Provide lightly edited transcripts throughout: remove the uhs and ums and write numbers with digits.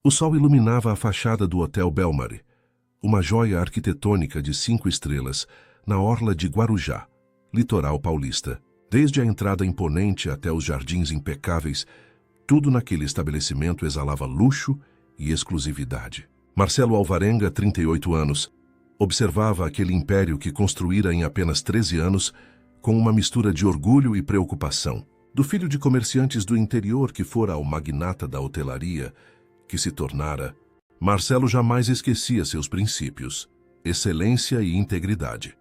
O sol iluminava a fachada do Hotel Belmar, uma joia arquitetônica de 5 estrelas, na orla de Guarujá, litoral paulista. Desde a entrada imponente até os jardins impecáveis, tudo naquele estabelecimento exalava luxo e exclusividade. Marcelo Alvarenga, 38 anos, observava aquele império que construíra em apenas 13 anos com uma mistura de orgulho e preocupação. Do filho de comerciantes do interior que fora ao magnata da hotelaria, que se tornara, Marcelo jamais esquecia seus princípios, excelência e integridade.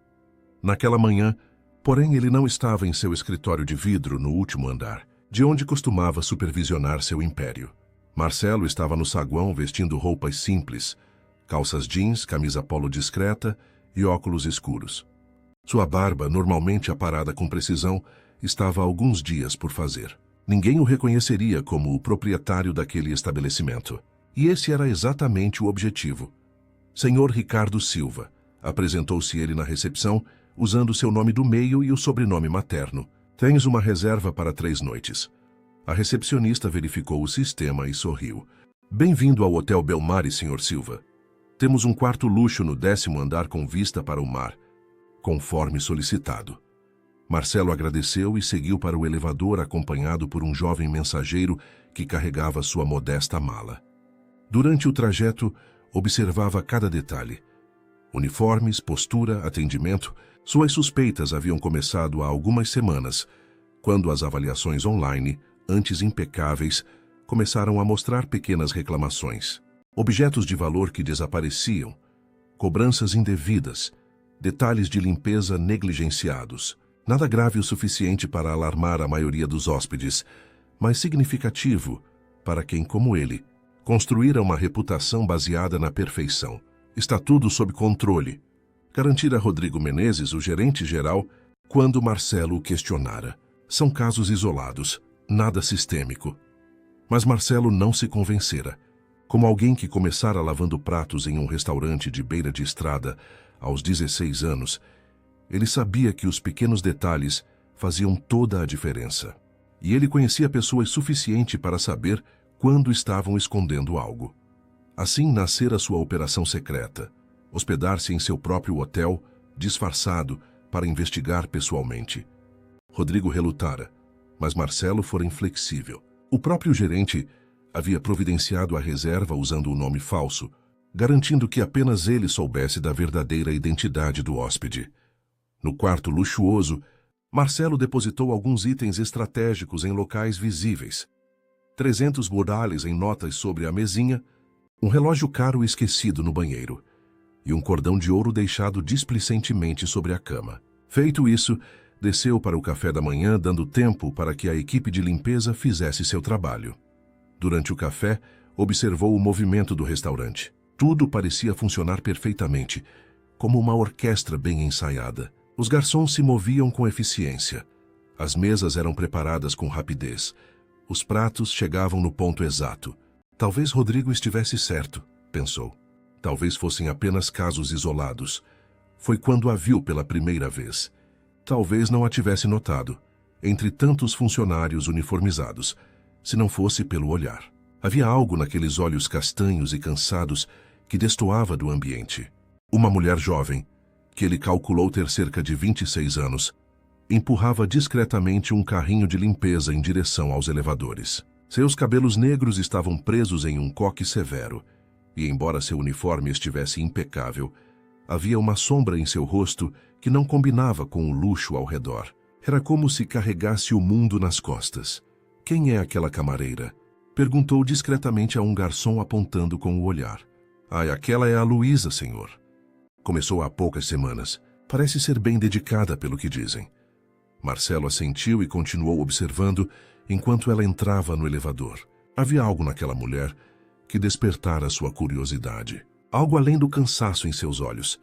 Naquela manhã, porém, ele não estava em seu escritório de vidro no último andar, de onde costumava supervisionar seu império. Marcelo estava no saguão vestindo roupas simples, calças jeans, camisa polo discreta e óculos escuros. Sua barba, normalmente aparada com precisão, estava há alguns dias por fazer. Ninguém o reconheceria como o proprietário daquele estabelecimento. E esse era exatamente o objetivo. Senhor Ricardo Silva, apresentou-se ele na recepção, usando seu nome do meio e o sobrenome materno. Tens uma reserva para 3 noites. A recepcionista verificou o sistema e sorriu. Bem-vindo ao Hotel Belmar, Sr. Silva. Temos um quarto luxo no 10º andar com vista para o mar, conforme solicitado. Marcelo agradeceu e seguiu para o elevador acompanhado por um jovem mensageiro que carregava sua modesta mala. Durante o trajeto, observava cada detalhe. Uniformes, postura, atendimento. Suas suspeitas haviam começado há algumas semanas, quando as avaliações online, antes impecáveis, começaram a mostrar pequenas reclamações. Objetos de valor que desapareciam, cobranças indevidas, detalhes de limpeza negligenciados. Nada grave o suficiente para alarmar a maioria dos hóspedes, mas significativo para quem, como ele, construíra uma reputação baseada na perfeição. Está tudo sob controle, garantira Rodrigo Menezes, o gerente-geral, quando Marcelo o questionara. São casos isolados, nada sistêmico. Mas Marcelo não se convencera. Como alguém que começara lavando pratos em um restaurante de beira de estrada aos 16 anos, ele sabia que os pequenos detalhes faziam toda a diferença. E ele conhecia pessoas suficiente para saber quando estavam escondendo algo. Assim nascera sua operação secreta, hospedar-se em seu próprio hotel, disfarçado, para investigar pessoalmente. Rodrigo relutara, mas Marcelo fora inflexível. O próprio gerente havia providenciado a reserva usando um nome falso, garantindo que apenas ele soubesse da verdadeira identidade do hóspede. No quarto luxuoso, Marcelo depositou alguns itens estratégicos em locais visíveis. 300 modales em notas sobre a mesinha, um relógio caro esquecido no banheiro e um cordão de ouro deixado displicentemente sobre a cama. Feito isso, desceu para o café da manhã, dando tempo para que a equipe de limpeza fizesse seu trabalho. Durante o café, observou o movimento do restaurante. Tudo parecia funcionar perfeitamente, como uma orquestra bem ensaiada. Os garçons se moviam com eficiência. As mesas eram preparadas com rapidez. Os pratos chegavam no ponto exato. Talvez Rodrigo estivesse certo, pensou. Talvez fossem apenas casos isolados. Foi quando a viu pela primeira vez. Talvez não a tivesse notado, entre tantos funcionários uniformizados, se não fosse pelo olhar. Havia algo naqueles olhos castanhos e cansados que destoava do ambiente. Uma mulher jovem, que ele calculou ter cerca de 26 anos, empurrava discretamente um carrinho de limpeza em direção aos elevadores. Seus cabelos negros estavam presos em um coque severo, e embora seu uniforme estivesse impecável, havia uma sombra em seu rosto que não combinava com o luxo ao redor. Era como se carregasse o mundo nas costas. Quem é aquela camareira? Perguntou discretamente a um garçom apontando com o olhar. Aquela é a Luísa, senhor. Começou há poucas semanas. Parece ser bem dedicada pelo que dizem. Marcelo assentiu e continuou observando enquanto ela entrava no elevador. Havia algo naquela mulher que despertara sua curiosidade. Algo além do cansaço em seus olhos.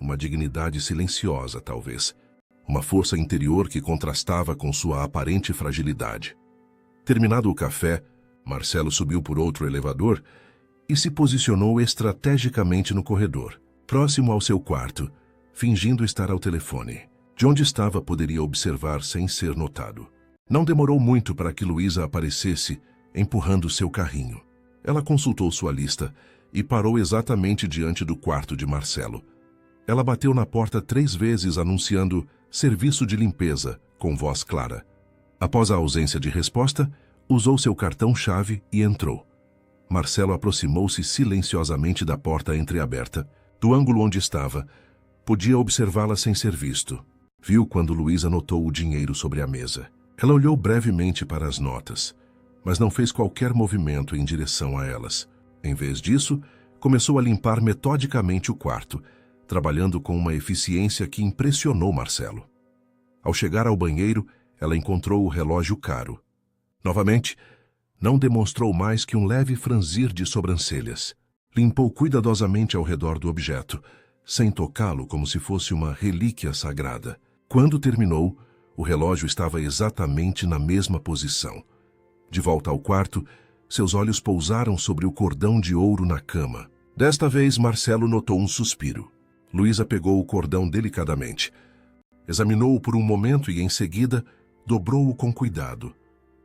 Uma dignidade silenciosa, talvez. Uma força interior que contrastava com sua aparente fragilidade. Terminado o café, Marcelo subiu por outro elevador e se posicionou estrategicamente no corredor, próximo ao seu quarto, fingindo estar ao telefone. De onde estava poderia observar sem ser notado. Não demorou muito para que Luísa aparecesse, empurrando seu carrinho. Ela consultou sua lista e parou exatamente diante do quarto de Marcelo. Ela bateu na porta 3 vezes anunciando serviço de limpeza, com voz clara. Após a ausência de resposta, usou seu cartão-chave e entrou. Marcelo aproximou-se silenciosamente da porta entreaberta. Do ângulo onde estava, podia observá-la sem ser visto. Viu quando Luísa notou o dinheiro sobre a mesa. Ela olhou brevemente para as notas, mas não fez qualquer movimento em direção a elas. Em vez disso, começou a limpar metodicamente o quarto, trabalhando com uma eficiência que impressionou Marcelo. Ao chegar ao banheiro, ela encontrou o relógio caro. Novamente, não demonstrou mais que um leve franzir de sobrancelhas. Limpou cuidadosamente ao redor do objeto, sem tocá-lo como se fosse uma relíquia sagrada. Quando terminou, o relógio estava exatamente na mesma posição. De volta ao quarto, seus olhos pousaram sobre o cordão de ouro na cama. Desta vez, Marcelo notou um suspiro. Luísa pegou o cordão delicadamente. Examinou-o por um momento e, em seguida, dobrou-o com cuidado,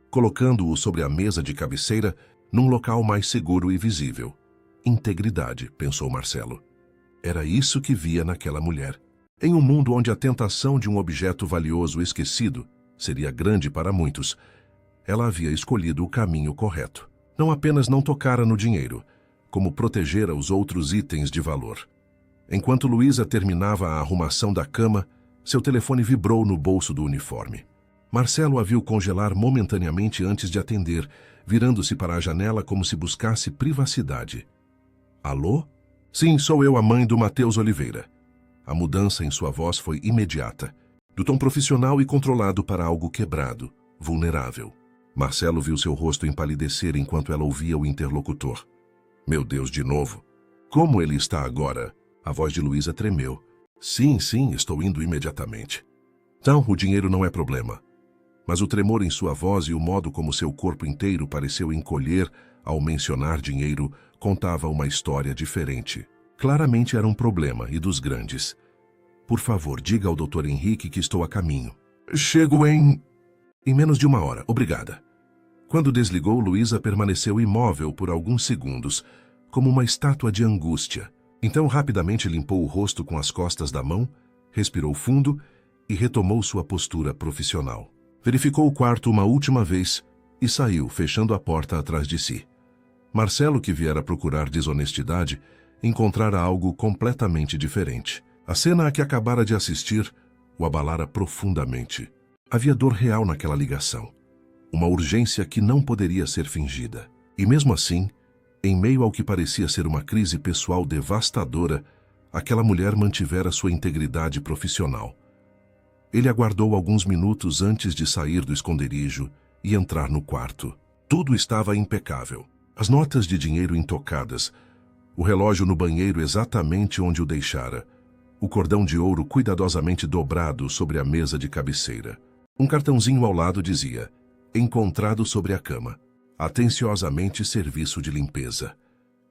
colocando-o sobre a mesa de cabeceira num local mais seguro e visível. Integridade, pensou Marcelo. Era isso que via naquela mulher. Em um mundo onde a tentação de um objeto valioso esquecido seria grande para muitos, ela havia escolhido o caminho correto. Não apenas não tocara no dinheiro, como protegera os outros itens de valor. Enquanto Luísa terminava a arrumação da cama, seu telefone vibrou no bolso do uniforme. Marcelo a viu congelar momentaneamente antes de atender, virando-se para a janela como se buscasse privacidade. Alô? Sim, sou eu, a mãe do Matheus Oliveira. A mudança em sua voz foi imediata, do tom profissional e controlado para algo quebrado, vulnerável. Marcelo viu seu rosto empalidecer enquanto ela ouvia o interlocutor. Meu Deus, de novo. Como ele está agora? A voz de Luísa tremeu. Sim, estou indo imediatamente. Não, o dinheiro não é problema. Mas o tremor em sua voz e o modo como seu corpo inteiro pareceu encolher ao mencionar dinheiro contava uma história diferente. Claramente era um problema, e dos grandes. Por favor, diga ao Dr. Henrique que estou a caminho. Chego em menos de 1 hora, obrigada. Quando desligou, Luísa permaneceu imóvel por alguns segundos, como uma estátua de angústia. Então rapidamente limpou o rosto com as costas da mão, respirou fundo e retomou sua postura profissional. Verificou o quarto uma última vez e saiu, fechando a porta atrás de si. Marcelo, que viera procurar desonestidade, encontrara algo completamente diferente. A cena a que acabara de assistir o abalara profundamente. Havia dor real naquela ligação, uma urgência que não poderia ser fingida. E mesmo assim, em meio ao que parecia ser uma crise pessoal devastadora, aquela mulher mantivera sua integridade profissional. Ele aguardou alguns minutos antes de sair do esconderijo e entrar no quarto. Tudo estava impecável. As notas de dinheiro intocadas, o relógio no banheiro exatamente onde o deixara, o cordão de ouro cuidadosamente dobrado sobre a mesa de cabeceira. Um cartãozinho ao lado dizia, encontrado sobre a cama, atenciosamente serviço de limpeza.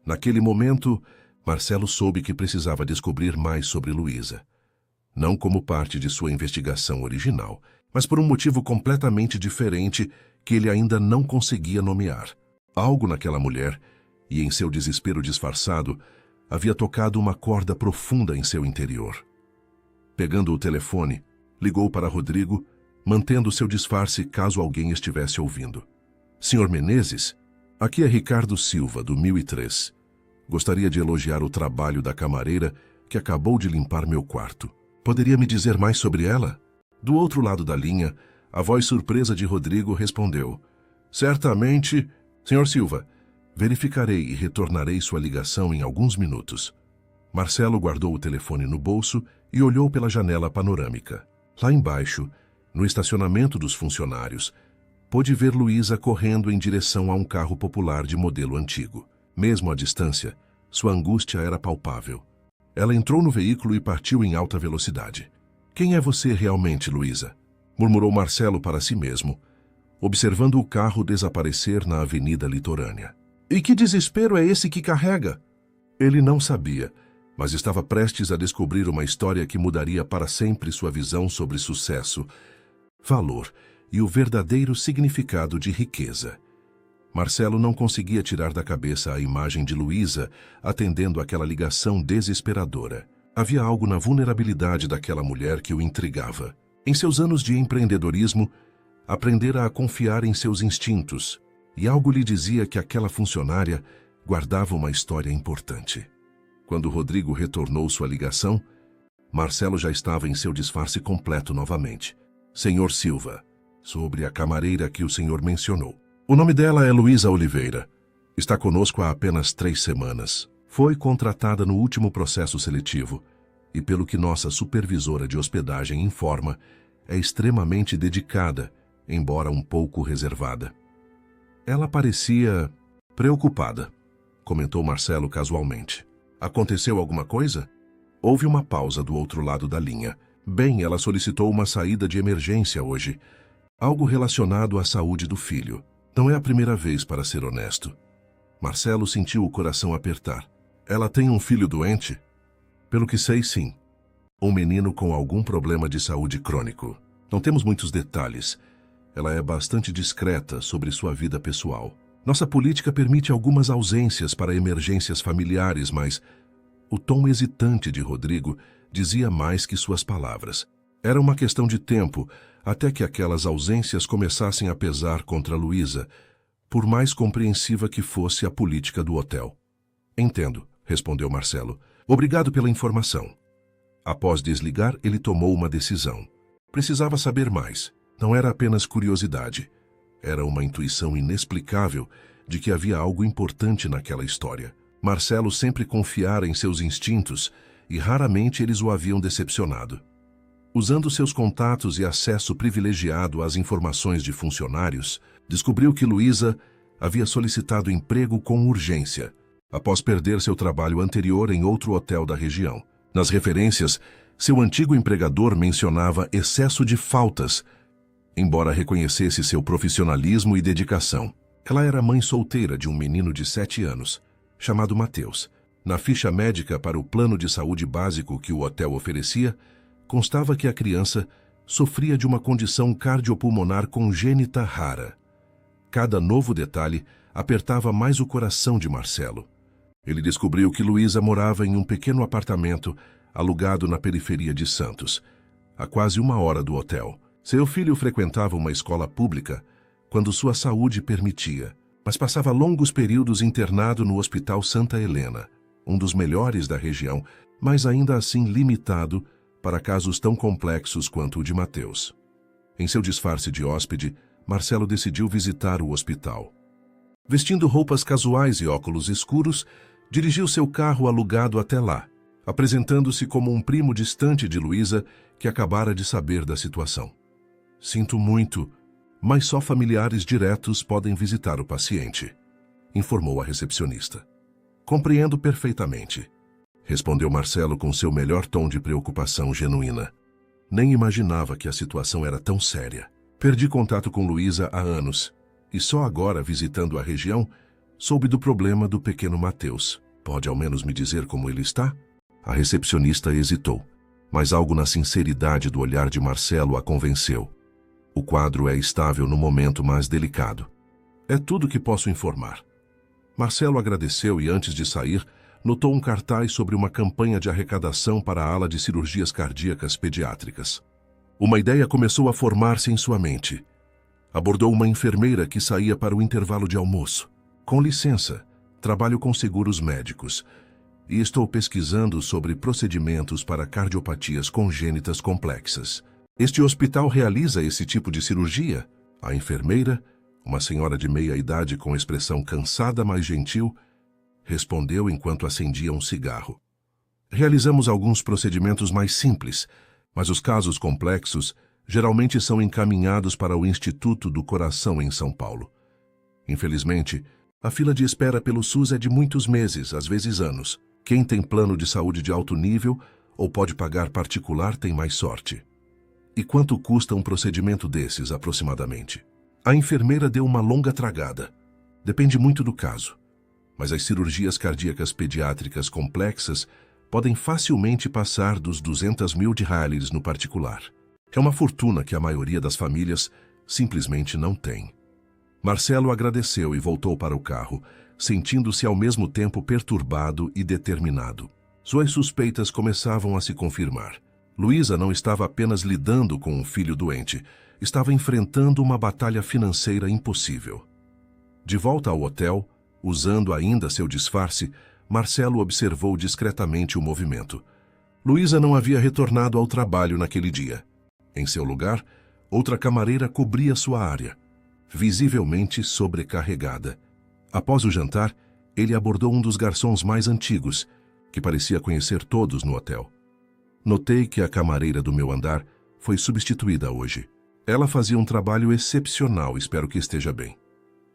Naquele momento, Marcelo soube que precisava descobrir mais sobre Luísa. Não como parte de sua investigação original, mas por um motivo completamente diferente que ele ainda não conseguia nomear. Algo naquela mulher, e em seu desespero disfarçado, havia tocado uma corda profunda em seu interior. Pegando o telefone, ligou para Rodrigo, mantendo seu disfarce caso alguém estivesse ouvindo. Senhor Menezes, aqui é Ricardo Silva, do 1003. Gostaria de elogiar o trabalho da camareira que acabou de limpar meu quarto. Poderia me dizer mais sobre ela? Do outro lado da linha, a voz surpresa de Rodrigo respondeu. Certamente, Senhor Silva, verificarei e retornarei sua ligação em alguns minutos. Marcelo guardou o telefone no bolso e olhou pela janela panorâmica. Lá embaixo, no estacionamento dos funcionários, pôde ver Luísa correndo em direção a um carro popular de modelo antigo. Mesmo à distância, sua angústia era palpável. Ela entrou no veículo e partiu em alta velocidade. Quem é você realmente, Luísa? Murmurou Marcelo para si mesmo, observando o carro desaparecer na avenida litorânea. E que desespero é esse que carrega? Ele não sabia, mas estava prestes a descobrir uma história que mudaria para sempre sua visão sobre sucesso, valor e o verdadeiro significado de riqueza. Marcelo não conseguia tirar da cabeça a imagem de Luísa atendendo aquela ligação desesperadora. Havia algo na vulnerabilidade daquela mulher que o intrigava. Em seus anos de empreendedorismo, aprendera a confiar em seus instintos, e algo lhe dizia que aquela funcionária guardava uma história importante. Quando Rodrigo retornou sua ligação, Marcelo já estava em seu disfarce completo novamente. Senhor Silva, sobre a camareira que o senhor mencionou. O nome dela é Luísa Oliveira. Está conosco há apenas 3 semanas. Foi contratada no último processo seletivo e, pelo que nossa supervisora de hospedagem informa, é extremamente dedicada, embora um pouco reservada. Ela parecia preocupada, comentou Marcelo casualmente. Aconteceu alguma coisa? Houve uma pausa do outro lado da linha. Bem, ela solicitou uma saída de emergência hoje. Algo relacionado à saúde do filho. Não é a primeira vez, para ser honesto. Marcelo sentiu o coração apertar. Ela tem um filho doente? Pelo que sei, sim. Um menino com algum problema de saúde crônico. Não temos muitos detalhes. Ela é bastante discreta sobre sua vida pessoal. Nossa política permite algumas ausências para emergências familiares, mas o tom hesitante de Rodrigo dizia mais que suas palavras. Era uma questão de tempo até que aquelas ausências começassem a pesar contra Luísa, por mais compreensiva que fosse a política do hotel. Entendo, respondeu Marcelo. Obrigado pela informação. Após desligar, ele tomou uma decisão. Precisava saber mais. Não era apenas curiosidade. Era uma intuição inexplicável de que havia algo importante naquela história. Marcelo sempre confiara em seus instintos e raramente eles o haviam decepcionado. Usando seus contatos e acesso privilegiado às informações de funcionários, descobriu que Luísa havia solicitado emprego com urgência, após perder seu trabalho anterior em outro hotel da região. Nas referências, seu antigo empregador mencionava excesso de faltas, embora reconhecesse seu profissionalismo e dedicação. Ela era mãe solteira de um menino de 7 anos, chamado Mateus. Na ficha médica para o plano de saúde básico que o hotel oferecia, constava que a criança sofria de uma condição cardiopulmonar congênita rara. Cada novo detalhe apertava mais o coração de Marcelo. Ele descobriu que Luísa morava em um pequeno apartamento alugado na periferia de Santos, a quase 1 hora do hotel. Seu filho frequentava uma escola pública quando sua saúde permitia, mas passava longos períodos internado no Hospital Santa Helena, um dos melhores da região, mas ainda assim limitado para casos tão complexos quanto o de Mateus. Em seu disfarce de hóspede, Marcelo decidiu visitar o hospital. Vestindo roupas casuais e óculos escuros, dirigiu seu carro alugado até lá, apresentando-se como um primo distante de Luísa que acabara de saber da situação. Sinto muito, mas só familiares diretos podem visitar o paciente, informou a recepcionista. Compreendo perfeitamente, respondeu Marcelo com seu melhor tom de preocupação genuína. Nem imaginava que a situação era tão séria. Perdi contato com Luísa há anos, e só agora, visitando a região, soube do problema do pequeno Mateus. Pode ao menos me dizer como ele está? A recepcionista hesitou, mas algo na sinceridade do olhar de Marcelo a convenceu. O quadro é estável no momento mais delicado. É tudo que posso informar. Marcelo agradeceu e, antes de sair, notou um cartaz sobre uma campanha de arrecadação para a ala de cirurgias cardíacas pediátricas. Uma ideia começou a formar-se em sua mente. Abordou uma enfermeira que saía para o intervalo de almoço. Com licença, trabalho com seguros médicos e estou pesquisando sobre procedimentos para cardiopatias congênitas complexas. Este hospital realiza esse tipo de cirurgia? A enfermeira, uma senhora de meia idade com expressão cansada, mas gentil, respondeu enquanto acendia um cigarro. Realizamos alguns procedimentos mais simples, mas os casos complexos geralmente são encaminhados para o Instituto do Coração em São Paulo. Infelizmente, a fila de espera pelo SUS é de muitos meses, às vezes anos. Quem tem plano de saúde de alto nível ou pode pagar particular tem mais sorte. E quanto custa um procedimento desses, aproximadamente? A enfermeira deu uma longa tragada. Depende muito do caso, mas as cirurgias cardíacas pediátricas complexas podem facilmente passar dos 200 mil reais no particular. É uma fortuna que a maioria das famílias simplesmente não tem. Marcelo agradeceu e voltou para o carro, sentindo-se ao mesmo tempo perturbado e determinado. Suas suspeitas começavam a se confirmar. Luísa não estava apenas lidando com um filho doente, estava enfrentando uma batalha financeira impossível. De volta ao hotel, usando ainda seu disfarce, Marcelo observou discretamente o movimento. Luísa não havia retornado ao trabalho naquele dia. Em seu lugar, outra camareira cobria sua área, visivelmente sobrecarregada. Após o jantar, ele abordou um dos garçons mais antigos, que parecia conhecer todos no hotel. Notei que a camareira do meu andar foi substituída hoje. Ela fazia um trabalho excepcional, espero que esteja bem.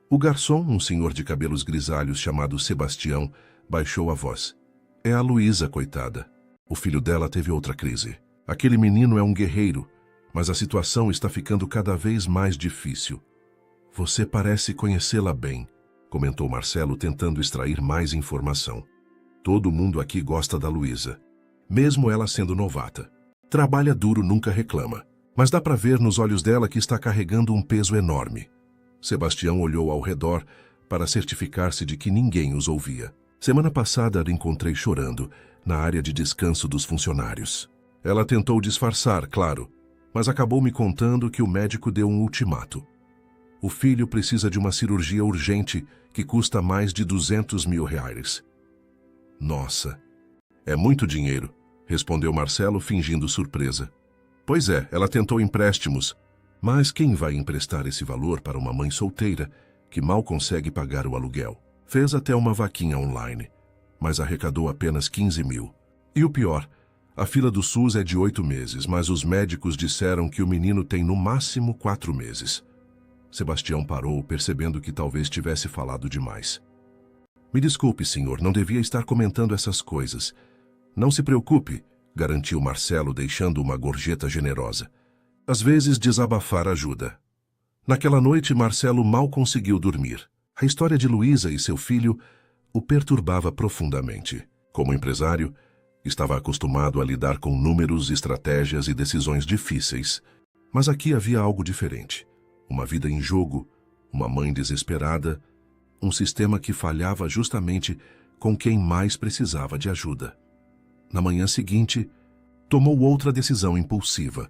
O garçom, um senhor de cabelos grisalhos chamado Sebastião, baixou a voz. É a Luísa, coitada. O filho dela teve outra crise. Aquele menino é um guerreiro, mas a situação está ficando cada vez mais difícil. Você parece conhecê-la bem, comentou Marcelo, tentando extrair mais informação. Todo mundo aqui gosta da Luísa, mesmo ela sendo novata. Trabalha duro, nunca reclama, mas dá para ver nos olhos dela que está carregando um peso enorme. Sebastião olhou ao redor para certificar-se de que ninguém os ouvia. Semana passada a encontrei chorando na área de descanso dos funcionários. Ela tentou disfarçar, claro, mas acabou me contando que o médico deu um ultimato. O filho precisa de uma cirurgia urgente que custa mais de 200 mil reais. Nossa, é muito dinheiro, respondeu Marcelo, fingindo surpresa. Pois é, ela tentou empréstimos, mas quem vai emprestar esse valor para uma mãe solteira que mal consegue pagar o aluguel? Fez até uma vaquinha online, mas arrecadou apenas 15 mil. E o pior, a fila do SUS é de 8 meses, mas os médicos disseram que o menino tem no máximo 4 meses. Sebastião parou, percebendo que talvez tivesse falado demais. Me desculpe, senhor, não devia estar comentando essas coisas. Não se preocupe, garantiu Marcelo, deixando uma gorjeta generosa. Às vezes desabafar ajuda. Naquela noite, Marcelo mal conseguiu dormir. A história de Luísa e seu filho o perturbava profundamente. Como empresário, estava acostumado a lidar com números, estratégias e decisões difíceis. Mas aqui havia algo diferente. Uma vida em jogo, uma mãe desesperada, um sistema que falhava justamente com quem mais precisava de ajuda. Na manhã seguinte, tomou outra decisão impulsiva.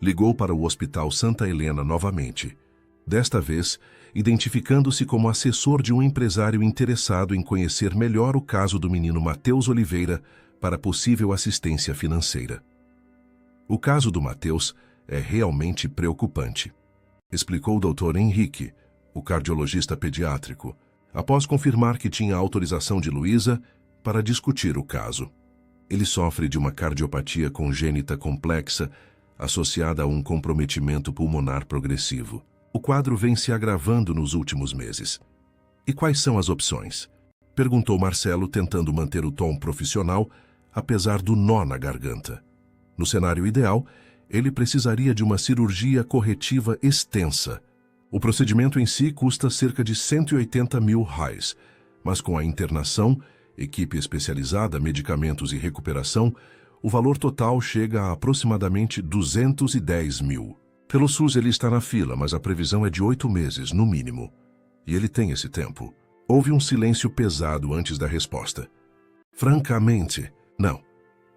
Ligou para o Hospital Santa Helena novamente. Desta vez, identificando-se como assessor de um empresário interessado em conhecer melhor o caso do menino Matheus Oliveira para possível assistência financeira. O caso do Matheus é realmente preocupante, explicou o Dr. Henrique, o cardiologista pediátrico, após confirmar que tinha autorização de Luísa para discutir o caso. Ele sofre de uma cardiopatia congênita complexa associada a um comprometimento pulmonar progressivo. O quadro vem se agravando nos últimos meses. E quais são as opções? Perguntou Marcelo, tentando manter o tom profissional, apesar do nó na garganta. No cenário ideal, ele precisaria de uma cirurgia corretiva extensa. O procedimento em si custa cerca de 180 mil reais, mas com a internação, equipe especializada, medicamentos e recuperação, o valor total chega a aproximadamente 210 mil. Pelo SUS ele está na fila, mas a previsão é de 8 meses, no mínimo. E ele tem esse tempo. Houve um silêncio pesado antes da resposta. Francamente, não.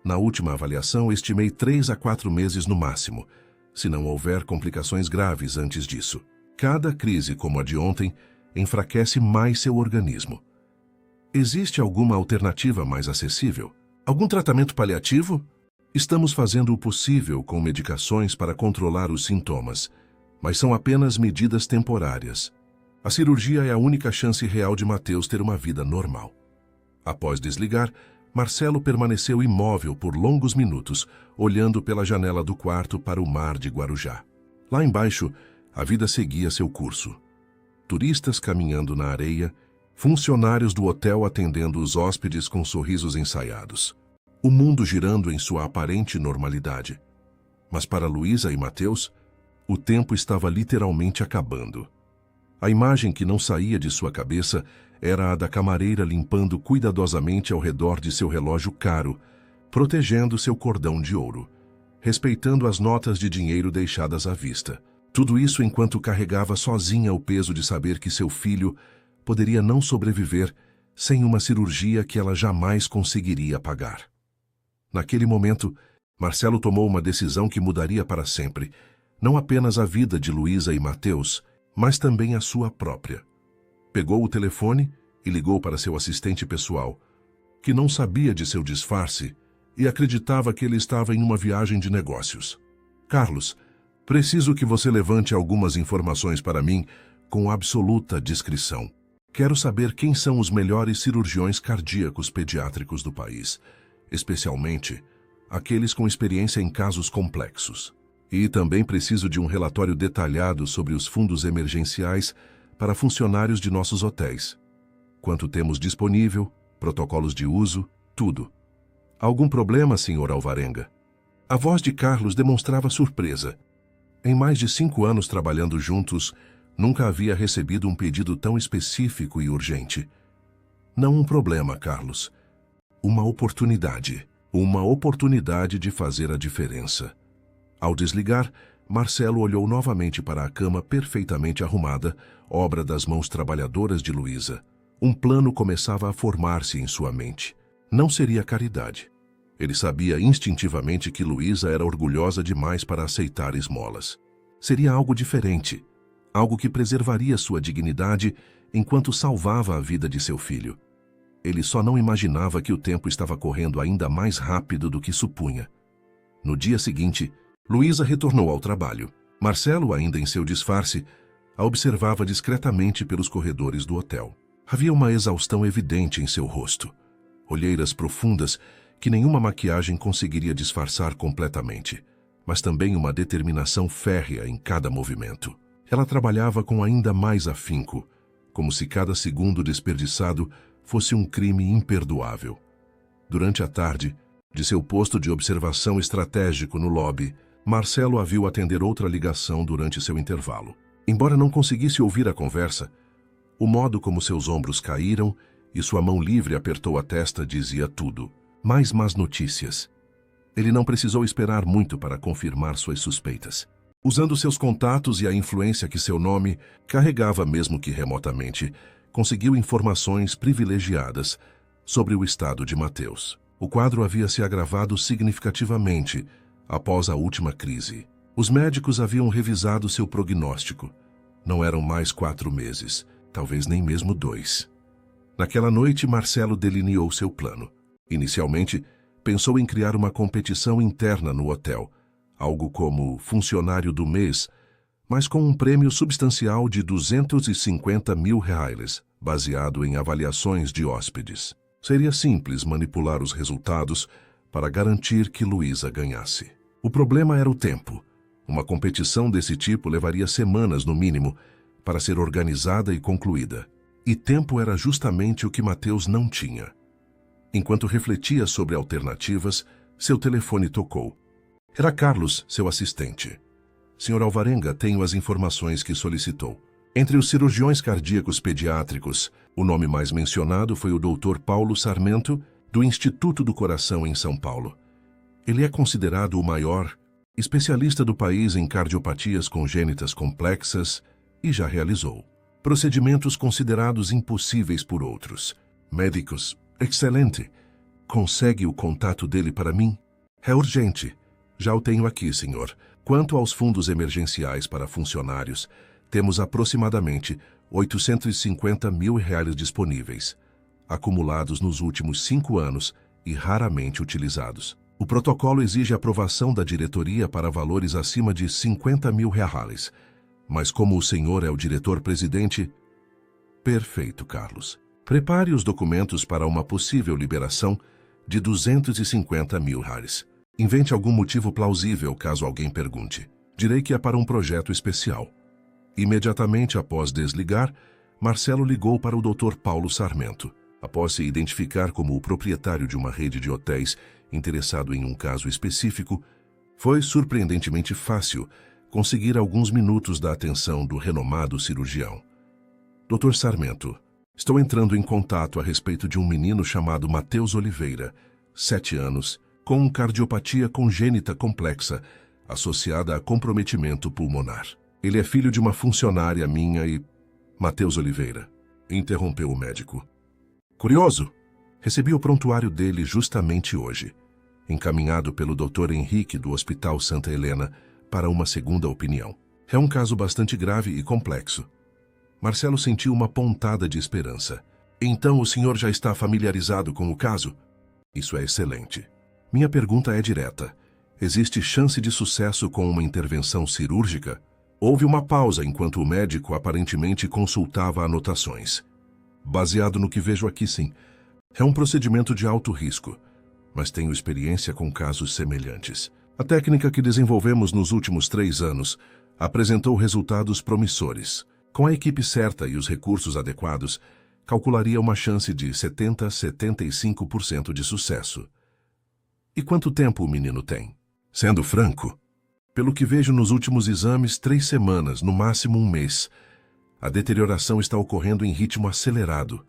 Na última avaliação, estimei 3 a 4 meses no máximo, se não houver complicações graves antes disso. Cada crise, como a de ontem, enfraquece mais seu organismo. Existe alguma alternativa mais acessível? Algum tratamento paliativo? Estamos fazendo o possível com medicações para controlar os sintomas, mas são apenas medidas temporárias. A cirurgia é a única chance real de Matheus ter uma vida normal. Após desligar, Marcelo permaneceu imóvel por longos minutos, olhando pela janela do quarto para o mar de Guarujá. Lá embaixo, a vida seguia seu curso. Turistas caminhando na areia, funcionários do hotel atendendo os hóspedes com sorrisos ensaiados. O mundo girando em sua aparente normalidade. Mas para Luísa e Matheus, o tempo estava literalmente acabando. A imagem que não saía de sua cabeça era a da camareira limpando cuidadosamente ao redor de seu relógio caro, protegendo seu cordão de ouro, respeitando as notas de dinheiro deixadas à vista. Tudo isso enquanto carregava sozinha o peso de saber que seu filho poderia não sobreviver sem uma cirurgia que ela jamais conseguiria pagar. Naquele momento, Marcelo tomou uma decisão que mudaria para sempre, não apenas a vida de Luísa e Mateus, mas também a sua própria. Pegou o telefone e ligou para seu assistente pessoal, que não sabia de seu disfarce e acreditava que ele estava em uma viagem de negócios. Carlos, preciso que você levante algumas informações para mim com absoluta discrição. Quero saber quem são os melhores cirurgiões cardíacos pediátricos do país, especialmente aqueles com experiência em casos complexos. E também preciso de um relatório detalhado sobre os fundos emergenciais para funcionários de nossos hotéis. Quanto temos disponível, protocolos de uso, tudo. Algum problema, Sr. Alvarenga? A voz de Carlos demonstrava surpresa. Em mais de 5 anos trabalhando juntos, nunca havia recebido um pedido tão específico e urgente. Não um problema, Carlos. Uma oportunidade. Uma oportunidade de fazer a diferença. Ao desligar, Marcelo olhou novamente para a cama perfeitamente arrumada, obra das mãos trabalhadoras de Luísa. Um plano começava a formar-se em sua mente. Não seria caridade. Ele sabia instintivamente que Luísa era orgulhosa demais para aceitar esmolas. Seria algo diferente, algo que preservaria sua dignidade enquanto salvava a vida de seu filho. Ele só não imaginava que o tempo estava correndo ainda mais rápido do que supunha. No dia seguinte, Luísa retornou ao trabalho. Marcelo, ainda em seu disfarce, a observava discretamente pelos corredores do hotel. Havia uma exaustão evidente em seu rosto. Olheiras profundas que nenhuma maquiagem conseguiria disfarçar completamente, mas também uma determinação férrea em cada movimento. Ela trabalhava com ainda mais afinco, como se cada segundo desperdiçado fosse um crime imperdoável. Durante a tarde, de seu posto de observação estratégico no lobby, Marcelo a viu atender outra ligação durante seu intervalo. Embora não conseguisse ouvir a conversa, o modo como seus ombros caíram e sua mão livre apertou a testa dizia tudo. Mais más notícias. Ele não precisou esperar muito para confirmar suas suspeitas. Usando seus contatos e a influência que seu nome carregava mesmo que remotamente, conseguiu informações privilegiadas sobre o estado de Mateus. O quadro havia se agravado significativamente após a última crise. Os médicos haviam revisado seu prognóstico. Não eram mais 4 meses, talvez nem mesmo 2. Naquela noite, Marcelo delineou seu plano. Inicialmente, pensou em criar uma competição interna no hotel, algo como funcionário do mês, mas com um prêmio substancial de R$250 mil, baseado em avaliações de hóspedes. Seria simples manipular os resultados para garantir que Luísa ganhasse. O problema era o tempo. Uma competição desse tipo levaria semanas no mínimo para ser organizada e concluída. E tempo era justamente o que Mateus não tinha. Enquanto refletia sobre alternativas, seu telefone tocou. Era Carlos, seu assistente. Sr. Alvarenga, tenho as informações que solicitou. Entre os cirurgiões cardíacos pediátricos, o nome mais mencionado foi o Dr. Paulo Sarmento, do Instituto do Coração em São Paulo. Ele é considerado o maior especialista do país em cardiopatias congênitas complexas e já realizou procedimentos considerados impossíveis por outros. Médicos, excelente. Consegue o contato dele para mim? É urgente. Já o tenho aqui, senhor. Quanto aos fundos emergenciais para funcionários, temos aproximadamente R$850 mil disponíveis, acumulados nos últimos 5 anos e raramente utilizados. O protocolo exige aprovação da diretoria para valores acima de R$50 mil, mas como o senhor é o diretor-presidente... Perfeito, Carlos. Prepare os documentos para uma possível liberação de R$250 mil. Invente algum motivo plausível caso alguém pergunte. Direi que é para um projeto especial. Imediatamente após desligar, Marcelo ligou para o Dr. Paulo Sarmento. Após se identificar como o proprietário de uma rede de hotéis interessado em um caso específico, foi surpreendentemente fácil conseguir alguns minutos da atenção do renomado cirurgião. Dr. Sarmento, estou entrando em contato a respeito de um menino chamado Mateus Oliveira, 7 anos, com cardiopatia congênita complexa, associada a comprometimento pulmonar. Ele é filho de uma funcionária minha e... Matheus Oliveira, interrompeu o médico. Curioso? Recebi o prontuário dele justamente hoje, encaminhado pelo Dr. Henrique do Hospital Santa Helena para uma segunda opinião. É um caso bastante grave e complexo. Marcelo sentiu uma pontada de esperança. Então o senhor já está familiarizado com o caso? Isso é excelente. Minha pergunta é direta. Existe chance de sucesso com uma intervenção cirúrgica? Houve uma pausa enquanto o médico aparentemente consultava anotações. Baseado no que vejo aqui, sim. É um procedimento de alto risco, mas tenho experiência com casos semelhantes. A técnica que desenvolvemos nos últimos 3 anos apresentou resultados promissores. Com a equipe certa e os recursos adequados, calcularia uma chance de 70% a 75% de sucesso. E quanto tempo o menino tem? Sendo franco, pelo que vejo nos últimos exames, 3 semanas, no máximo 1 mês. A deterioração está ocorrendo em ritmo acelerado.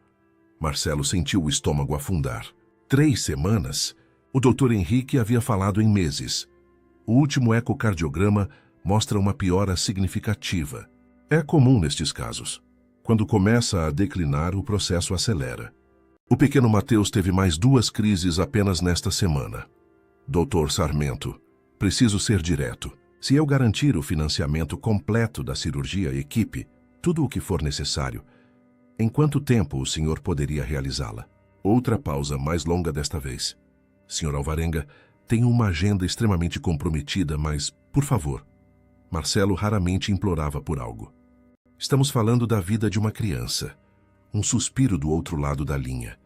Marcelo sentiu o estômago afundar. 3 semanas? O Dr. Henrique havia falado em meses. O último ecocardiograma mostra uma piora significativa. É comum nestes casos. Quando começa a declinar, o processo acelera. O pequeno Matheus teve mais 2 crises apenas nesta semana. Dr. Sarmento, preciso ser direto. Se eu garantir o financiamento completo da cirurgia equipe, tudo o que for necessário, em quanto tempo o senhor poderia realizá-la? Outra pausa mais longa desta vez. Sr. Alvarenga, tenho uma agenda extremamente comprometida, mas, por favor. Marcelo raramente implorava por algo. Estamos falando da vida de uma criança. Um suspiro do outro lado da linha.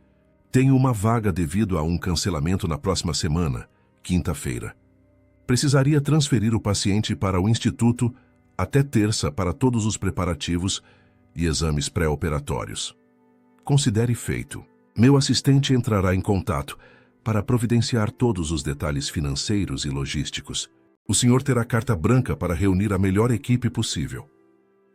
Tenho uma vaga devido a um cancelamento na próxima semana, quinta-feira. Precisaria transferir o paciente para o instituto até terça para todos os preparativos e exames pré-operatórios. Considere feito. Meu assistente entrará em contato para providenciar todos os detalhes financeiros e logísticos. O senhor terá carta branca para reunir a melhor equipe possível.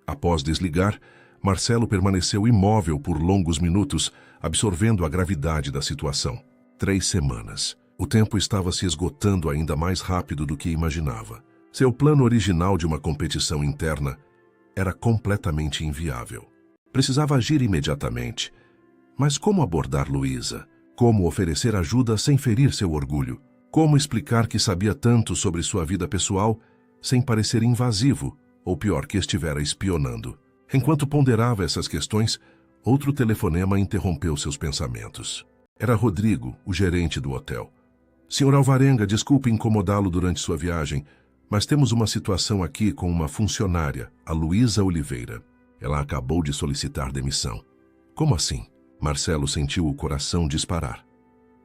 Após desligar, Marcelo permaneceu imóvel por longos minutos, absorvendo a gravidade da situação. 3 semanas. O tempo estava se esgotando ainda mais rápido do que imaginava. Seu plano original de uma competição interna era completamente inviável. Precisava agir imediatamente. Mas como abordar Luísa? Como oferecer ajuda sem ferir seu orgulho? Como explicar que sabia tanto sobre sua vida pessoal sem parecer invasivo, ou pior, que estivera espionando? Enquanto ponderava essas questões, outro telefonema interrompeu seus pensamentos. Era Rodrigo, o gerente do hotel. Sr. Alvarenga, desculpe incomodá-lo durante sua viagem, mas temos uma situação aqui com uma funcionária, a Luísa Oliveira. Ela acabou de solicitar demissão. Como assim? Marcelo sentiu o coração disparar.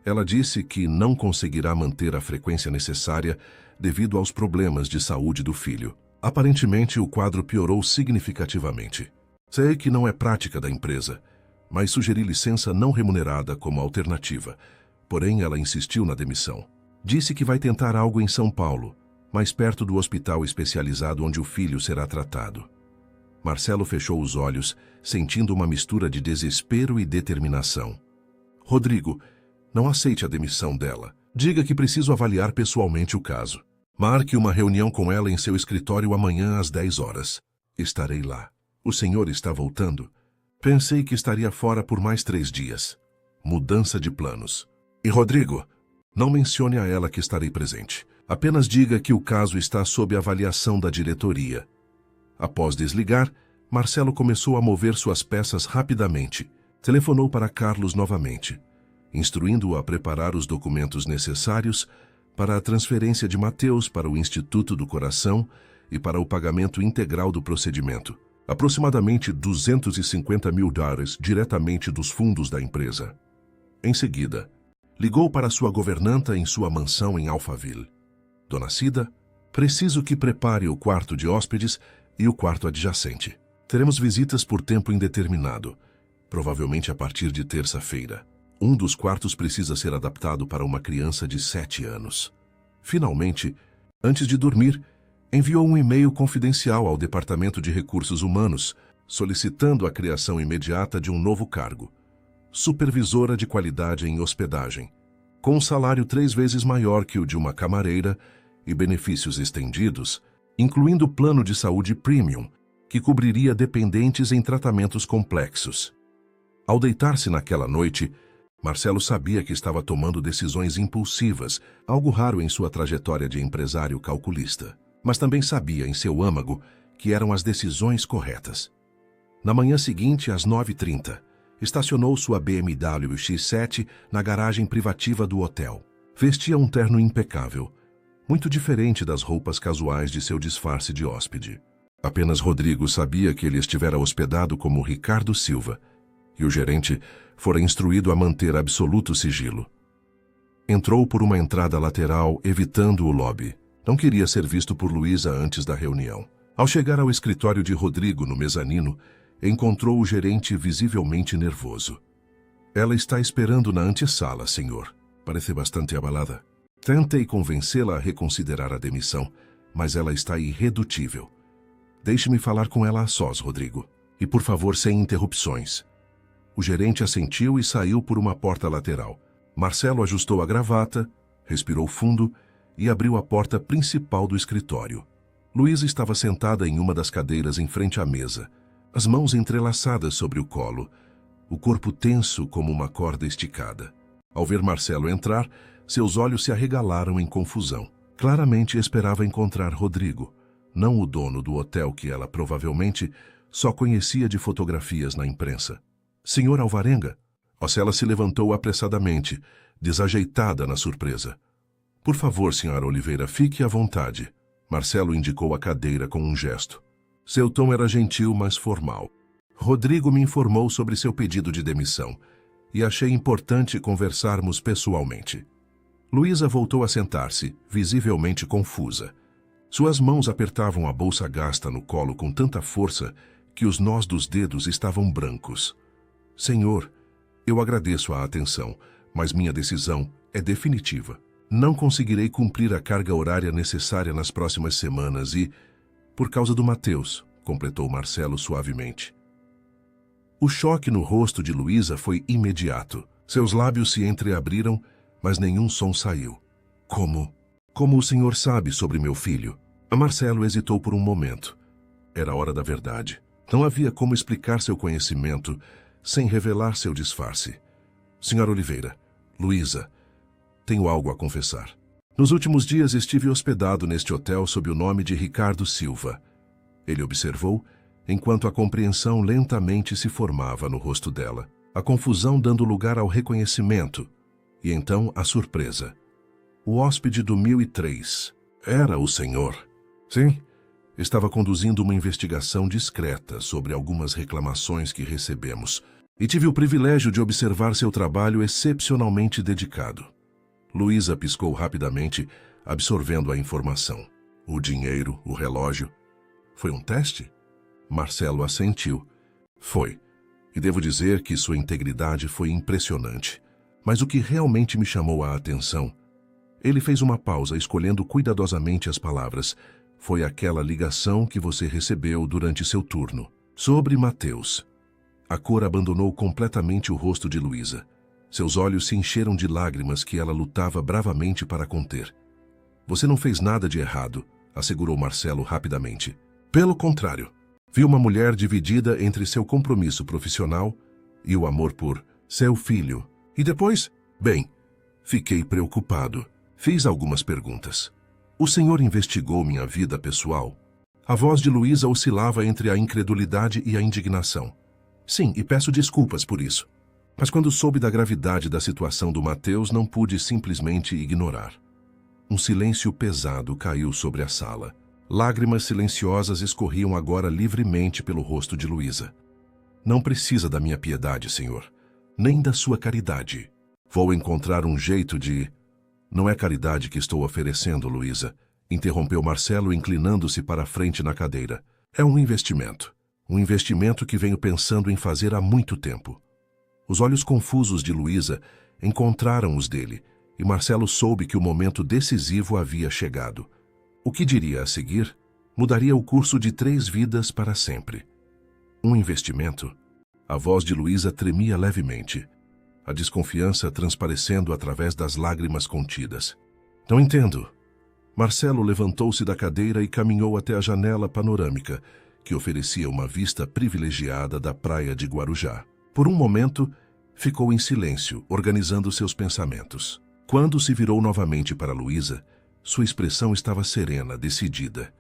Ela disse que não conseguirá manter a frequência necessária devido aos problemas de saúde do filho. Aparentemente, o quadro piorou significativamente. Sei que não é prática da empresa, mas sugeri licença não remunerada como alternativa. Porém, ela insistiu na demissão. Disse que vai tentar algo em São Paulo, mais perto do hospital especializado onde o filho será tratado. Marcelo fechou os olhos, sentindo uma mistura de desespero e determinação. Rodrigo, não aceite a demissão dela. Diga que preciso avaliar pessoalmente o caso. Marque uma reunião com ela em seu escritório amanhã às 10 horas. Estarei lá. O senhor está voltando? Pensei que estaria fora por mais 3 dias. Mudança de planos. E Rodrigo, não mencione a ela que estarei presente. Apenas diga que o caso está sob avaliação da diretoria. Após desligar, Marcelo começou a mover suas peças rapidamente. Telefonou para Carlos novamente, instruindo-o a preparar os documentos necessários para a transferência de Matheus para o Instituto do Coração e para o pagamento integral do procedimento. Aproximadamente $250 mil diretamente dos fundos da empresa. Em seguida, ligou para sua governanta em sua mansão em Alphaville. Dona Cida, preciso que prepare o quarto de hóspedes e o quarto adjacente. Teremos visitas por tempo indeterminado, provavelmente a partir de terça-feira. Um dos quartos precisa ser adaptado para uma criança de 7 anos. Finalmente, antes de dormir, enviou um e-mail confidencial ao Departamento de Recursos Humanos, solicitando a criação imediata de um novo cargo, supervisora de qualidade em hospedagem, com um salário 3 vezes maior que o de uma camareira e benefícios estendidos. incluindo plano de saúde premium, que cobriria dependentes em tratamentos complexos. Ao deitar-se naquela noite, Marcelo sabia que estava tomando decisões impulsivas, algo raro em sua trajetória de empresário calculista. Mas também sabia, em seu âmago, que eram as decisões corretas. Na manhã seguinte, às 9h30, estacionou sua BMW X7 na garagem privativa do hotel. Vestia um terno impecável, muito diferente das roupas casuais de seu disfarce de hóspede. Apenas Rodrigo sabia que ele estivera hospedado como Ricardo Silva, e o gerente fora instruído a manter absoluto sigilo. Entrou por uma entrada lateral, evitando o lobby. Não queria ser visto por Luísa antes da reunião. Ao chegar ao escritório de Rodrigo no mezanino, encontrou o gerente visivelmente nervoso. Ela está esperando na antessala, senhor. Parece bastante abalada. Tentei convencê-la a reconsiderar a demissão, mas ela está irredutível. Deixe-me falar com ela a sós, Rodrigo. E, por favor, sem interrupções. O gerente assentiu e saiu por uma porta lateral. Marcelo ajustou a gravata, respirou fundo e abriu a porta principal do escritório. Luísa estava sentada em uma das cadeiras em frente à mesa, as mãos entrelaçadas sobre o colo, o corpo tenso como uma corda esticada. Ao ver Marcelo entrar, seus olhos se arregalaram em confusão. Claramente esperava encontrar Rodrigo, não o dono do hotel que ela provavelmente só conhecia de fotografias na imprensa. Senhor Alvarenga? Ocela se levantou apressadamente, desajeitada na surpresa. Por favor, senhora Oliveira, fique à vontade. Marcelo indicou a cadeira com um gesto. Seu tom era gentil, mas formal. Rodrigo me informou sobre seu pedido de demissão e achei importante conversarmos pessoalmente. Luísa voltou a sentar-se, visivelmente confusa. Suas mãos apertavam a bolsa gasta no colo com tanta força que os nós dos dedos estavam brancos. Senhor, eu agradeço a atenção, mas minha decisão é definitiva. Não conseguirei cumprir a carga horária necessária nas próximas semanas e... por causa do Mateus, completou Marcelo suavemente. O choque no rosto de Luísa foi imediato. Seus lábios se entreabriram, mas nenhum som saiu. Como? Como o senhor sabe sobre meu filho? Marcelo hesitou por um momento. Era a hora da verdade. Não havia como explicar seu conhecimento sem revelar seu disfarce. Senhora Oliveira, Luísa, tenho algo a confessar. Nos últimos dias estive hospedado neste hotel sob o nome de Ricardo Silva. Ele observou, enquanto a compreensão lentamente se formava no rosto dela, a confusão dando lugar ao reconhecimento, e então a surpresa. O hóspede do 1003 era o senhor. Sim, estava conduzindo uma investigação discreta sobre algumas reclamações que recebemos, e tive o privilégio de observar seu trabalho excepcionalmente dedicado. Luísa piscou rapidamente, absorvendo a informação. O dinheiro, o relógio. Foi um teste? Marcelo assentiu. Foi. E devo dizer que sua integridade foi impressionante. Mas o que realmente me chamou a atenção... Ele fez uma pausa, escolhendo cuidadosamente as palavras. Foi aquela ligação que você recebeu durante seu turno. Sobre Mateus. A cor abandonou completamente o rosto de Luísa. Seus olhos se encheram de lágrimas que ela lutava bravamente para conter. Você não fez nada de errado, assegurou Marcelo rapidamente. Pelo contrário, vi uma mulher dividida entre seu compromisso profissional e o amor por seu filho. E depois? Bem, fiquei preocupado. Fiz algumas perguntas. O senhor investigou minha vida pessoal? A voz de Luísa oscilava entre a incredulidade e a indignação. Sim, e peço desculpas por isso. Mas quando soube da gravidade da situação do Mateus, não pude simplesmente ignorar. Um silêncio pesado caiu sobre a sala. Lágrimas silenciosas escorriam agora livremente pelo rosto de Luísa. Não precisa da minha piedade, senhor. Nem da sua caridade. Vou encontrar um jeito de... Não é caridade que estou oferecendo, Luísa, interrompeu Marcelo, inclinando-se para a frente na cadeira. É um investimento. Um investimento que venho pensando em fazer há muito tempo. Os olhos confusos de Luísa encontraram os dele, e Marcelo soube que o momento decisivo havia chegado. O que diria a seguir mudaria o curso de 3 vidas para sempre. Um investimento? A voz de Luísa tremia levemente, a desconfiança transparecendo através das lágrimas contidas. Não entendo. Marcelo levantou-se da cadeira e caminhou até a janela panorâmica, que oferecia uma vista privilegiada da praia de Guarujá. Por um momento, ficou em silêncio, organizando seus pensamentos. Quando se virou novamente para Luísa, sua expressão estava serena, decidida.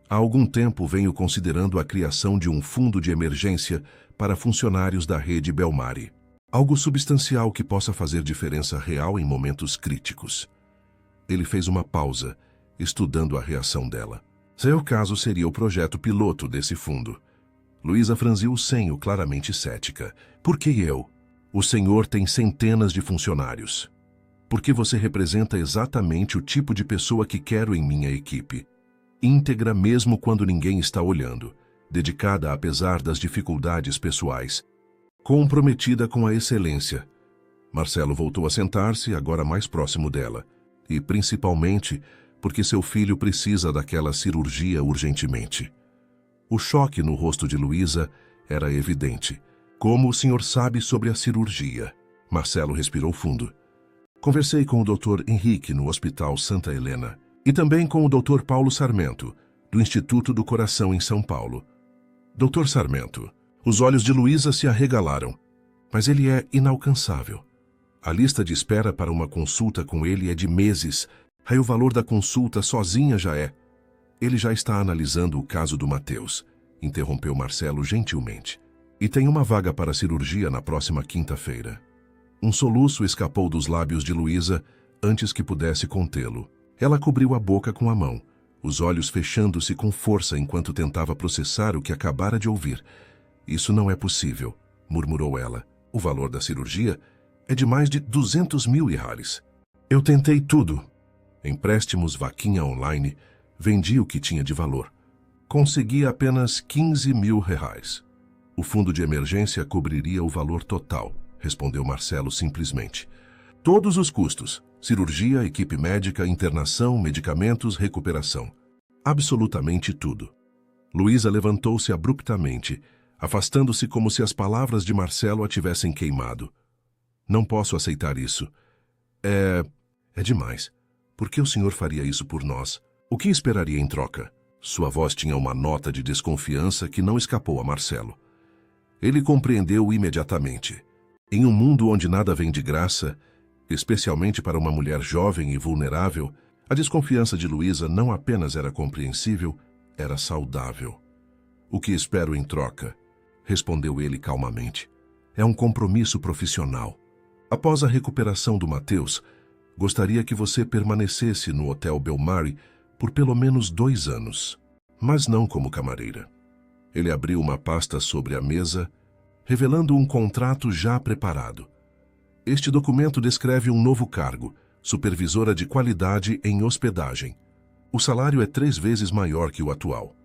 Há algum tempo venho considerando a criação de um fundo de emergência para funcionários da rede Belmari. Algo substancial que possa fazer diferença real em momentos críticos. Ele fez uma pausa, estudando a reação dela. Seu caso seria o projeto piloto desse fundo. Luísa franziu o senho, claramente cética. Por que eu? O senhor tem centenas de funcionários. Porque você representa exatamente o tipo de pessoa que quero em minha equipe. Íntegra mesmo quando ninguém está olhando, dedicada apesar das dificuldades pessoais, comprometida com a excelência. Marcelo voltou a sentar-se, agora mais próximo dela, e principalmente porque seu filho precisa daquela cirurgia urgentemente. O choque no rosto de Luísa era evidente. Como o senhor sabe sobre a cirurgia? Marcelo respirou fundo. Conversei com o Dr. Henrique no Hospital Santa Helena e também com o Dr. Paulo Sarmento, do Instituto do Coração em São Paulo. Dr. Sarmento, os olhos de Luísa se arregalaram, mas ele é inalcançável. A lista de espera para uma consulta com ele é de meses. Aí o valor da consulta sozinha já é. Ele já está analisando o caso do Matheus, interrompeu Marcelo gentilmente. E tem uma vaga para cirurgia na próxima quinta-feira. Um soluço escapou dos lábios de Luísa antes que pudesse contê-lo. Ela cobriu a boca com a mão, os olhos fechando-se com força enquanto tentava processar o que acabara de ouvir. Isso não é possível, murmurou ela. O valor da cirurgia é de mais de 200 mil reais. Eu tentei tudo. Empréstimos, vaquinha online, vendi o que tinha de valor. Consegui apenas 15 mil reais. O fundo de emergência cobriria o valor total, respondeu Marcelo simplesmente. Todos os custos, cirurgia, equipe médica, internação, medicamentos, recuperação. Absolutamente tudo. Luísa levantou-se abruptamente, afastando-se como se as palavras de Marcelo a tivessem queimado. Não posso aceitar isso. É demais. Por que o senhor faria isso por nós? O que esperaria em troca? Sua voz tinha uma nota de desconfiança que não escapou a Marcelo. Ele compreendeu imediatamente. Em um mundo onde nada vem de graça, especialmente para uma mulher jovem e vulnerável, a desconfiança de Luísa não apenas era compreensível, era saudável. O que espero em troca, respondeu ele calmamente, é um compromisso profissional. Após a recuperação do Matheus, gostaria que você permanecesse no Hotel Belmari por pelo menos 2 anos, mas não como camareira. Ele abriu uma pasta sobre a mesa, revelando um contrato já preparado. Este documento descreve um novo cargo, supervisora de qualidade em hospedagem. O salário é 3 vezes maior que o atual,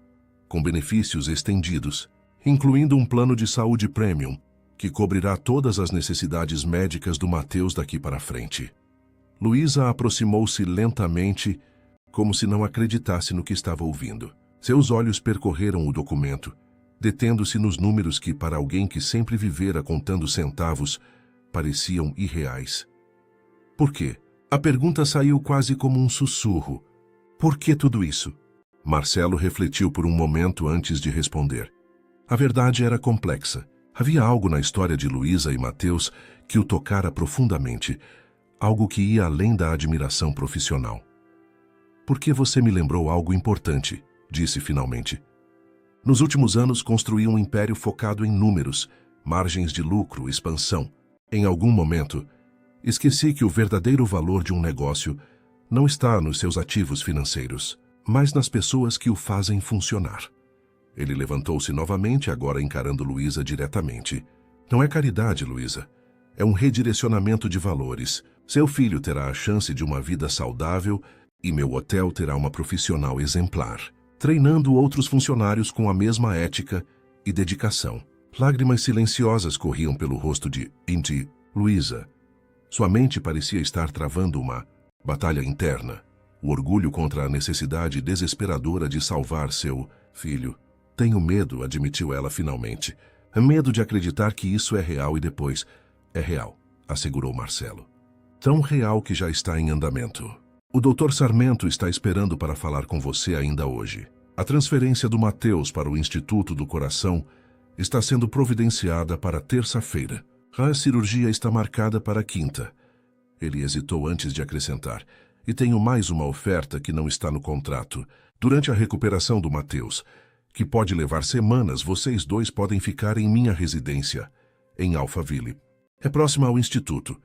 com benefícios estendidos, incluindo um plano de saúde premium, que cobrirá todas as necessidades médicas do Matheus daqui para frente. Luísa aproximou-se lentamente, como se não acreditasse no que estava ouvindo. Seus olhos percorreram o documento, detendo-se nos números que, para alguém que sempre vivera contando centavos, pareciam irreais. Por quê? A pergunta saiu quase como um sussurro. Por que tudo isso? Marcelo refletiu por um momento antes de responder. A verdade era complexa. Havia algo na história de Luísa e Matheus que o tocara profundamente, algo que ia além da admiração profissional. Por que você me lembrou algo importante? Disse finalmente. Nos últimos anos construí um império focado em números, margens de lucro, expansão. Em algum momento, esqueci que o verdadeiro valor de um negócio não está nos seus ativos financeiros, mas nas pessoas que o fazem funcionar. Ele levantou-se novamente, agora encarando Luísa diretamente. Não é caridade, Luísa. É um redirecionamento de valores. Seu filho terá a chance de uma vida saudável e meu hotel terá uma profissional exemplar, treinando outros funcionários com a mesma ética e dedicação. Lágrimas silenciosas corriam pelo rosto de Luísa. Sua mente parecia estar travando uma batalha interna. O orgulho contra a necessidade desesperadora de salvar seu filho. Tenho medo, admitiu ela finalmente. Medo de acreditar que isso é real e depois... É real, assegurou Marcelo. Tão real que já está em andamento. O Dr. Sarmento está esperando para falar com você ainda hoje. A transferência do Mateus para o Instituto do Coração está sendo providenciada para terça-feira. A cirurgia está marcada para quinta. Ele hesitou antes de acrescentar. E tenho mais uma oferta que não está no contrato. Durante a recuperação do Mateus, que pode levar semanas, vocês dois podem ficar em minha residência, em Alphaville. É próxima ao Instituto.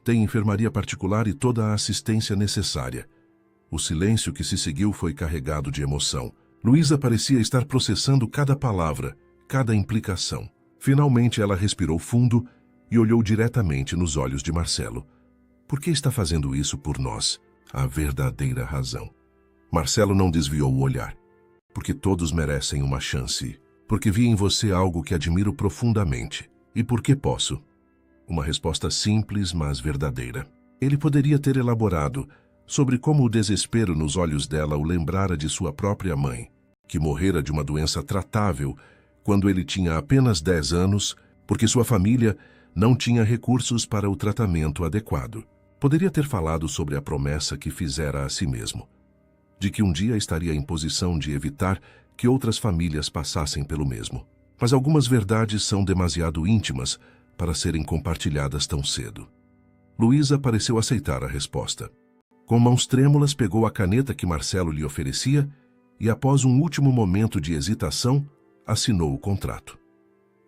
Tem enfermaria particular e toda a assistência necessária. O silêncio que se seguiu foi carregado de emoção. Luísa parecia estar processando cada palavra, cada implicação. Finalmente ela respirou fundo e olhou diretamente nos olhos de Marcelo. Por que está fazendo isso por nós? A verdadeira razão. Marcelo não desviou o olhar. Porque todos merecem uma chance. Porque vi em você algo que admiro profundamente. E porque posso. Uma resposta simples, mas verdadeira. Ele poderia ter elaborado sobre como o desespero nos olhos dela o lembrara de sua própria mãe, que morrera de uma doença tratável quando ele tinha apenas 10 anos, porque sua família não tinha recursos para o tratamento adequado. Poderia ter falado sobre a promessa que fizera a si mesmo, de que um dia estaria em posição de evitar que outras famílias passassem pelo mesmo. Mas algumas verdades são demasiado íntimas para serem compartilhadas tão cedo. Luísa pareceu aceitar a resposta. Com mãos trêmulas, pegou a caneta que Marcelo lhe oferecia e, após um último momento de hesitação, assinou o contrato.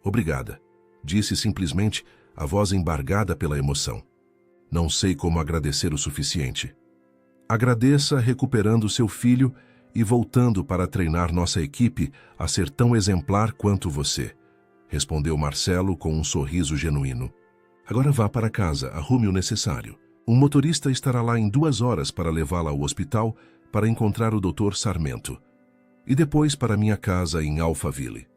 Obrigada, disse simplesmente, a voz embargada pela emoção. Não sei como agradecer o suficiente. Agradeça recuperando seu filho e voltando para treinar nossa equipe a ser tão exemplar quanto você, respondeu Marcelo com um sorriso genuíno. Agora vá para casa, arrume o necessário. Um motorista estará lá em 2 horas para levá-la ao hospital para encontrar o Dr. Sarmento. E depois para minha casa em Alphaville.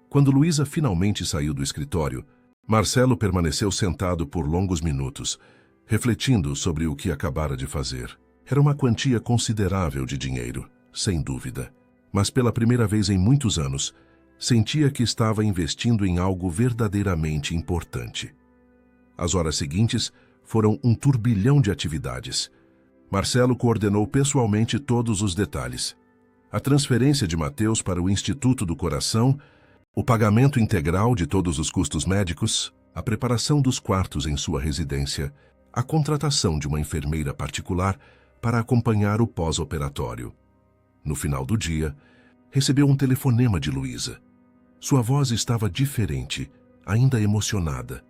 Quando Luísa finalmente saiu do escritório, Marcelo permaneceu sentado por longos minutos, refletindo sobre o que acabara de fazer. Era uma quantia considerável de dinheiro, sem dúvida. Mas pela primeira vez em muitos anos, sentia que estava investindo em algo verdadeiramente importante. As horas seguintes foram um turbilhão de atividades. Marcelo coordenou pessoalmente todos os detalhes. A transferência de Mateus para o Instituto do Coração, o pagamento integral de todos os custos médicos, a preparação dos quartos em sua residência, a contratação de uma enfermeira particular para acompanhar o pós-operatório. No final do dia, recebeu um telefonema de Luísa. Sua voz estava diferente, ainda emocionada,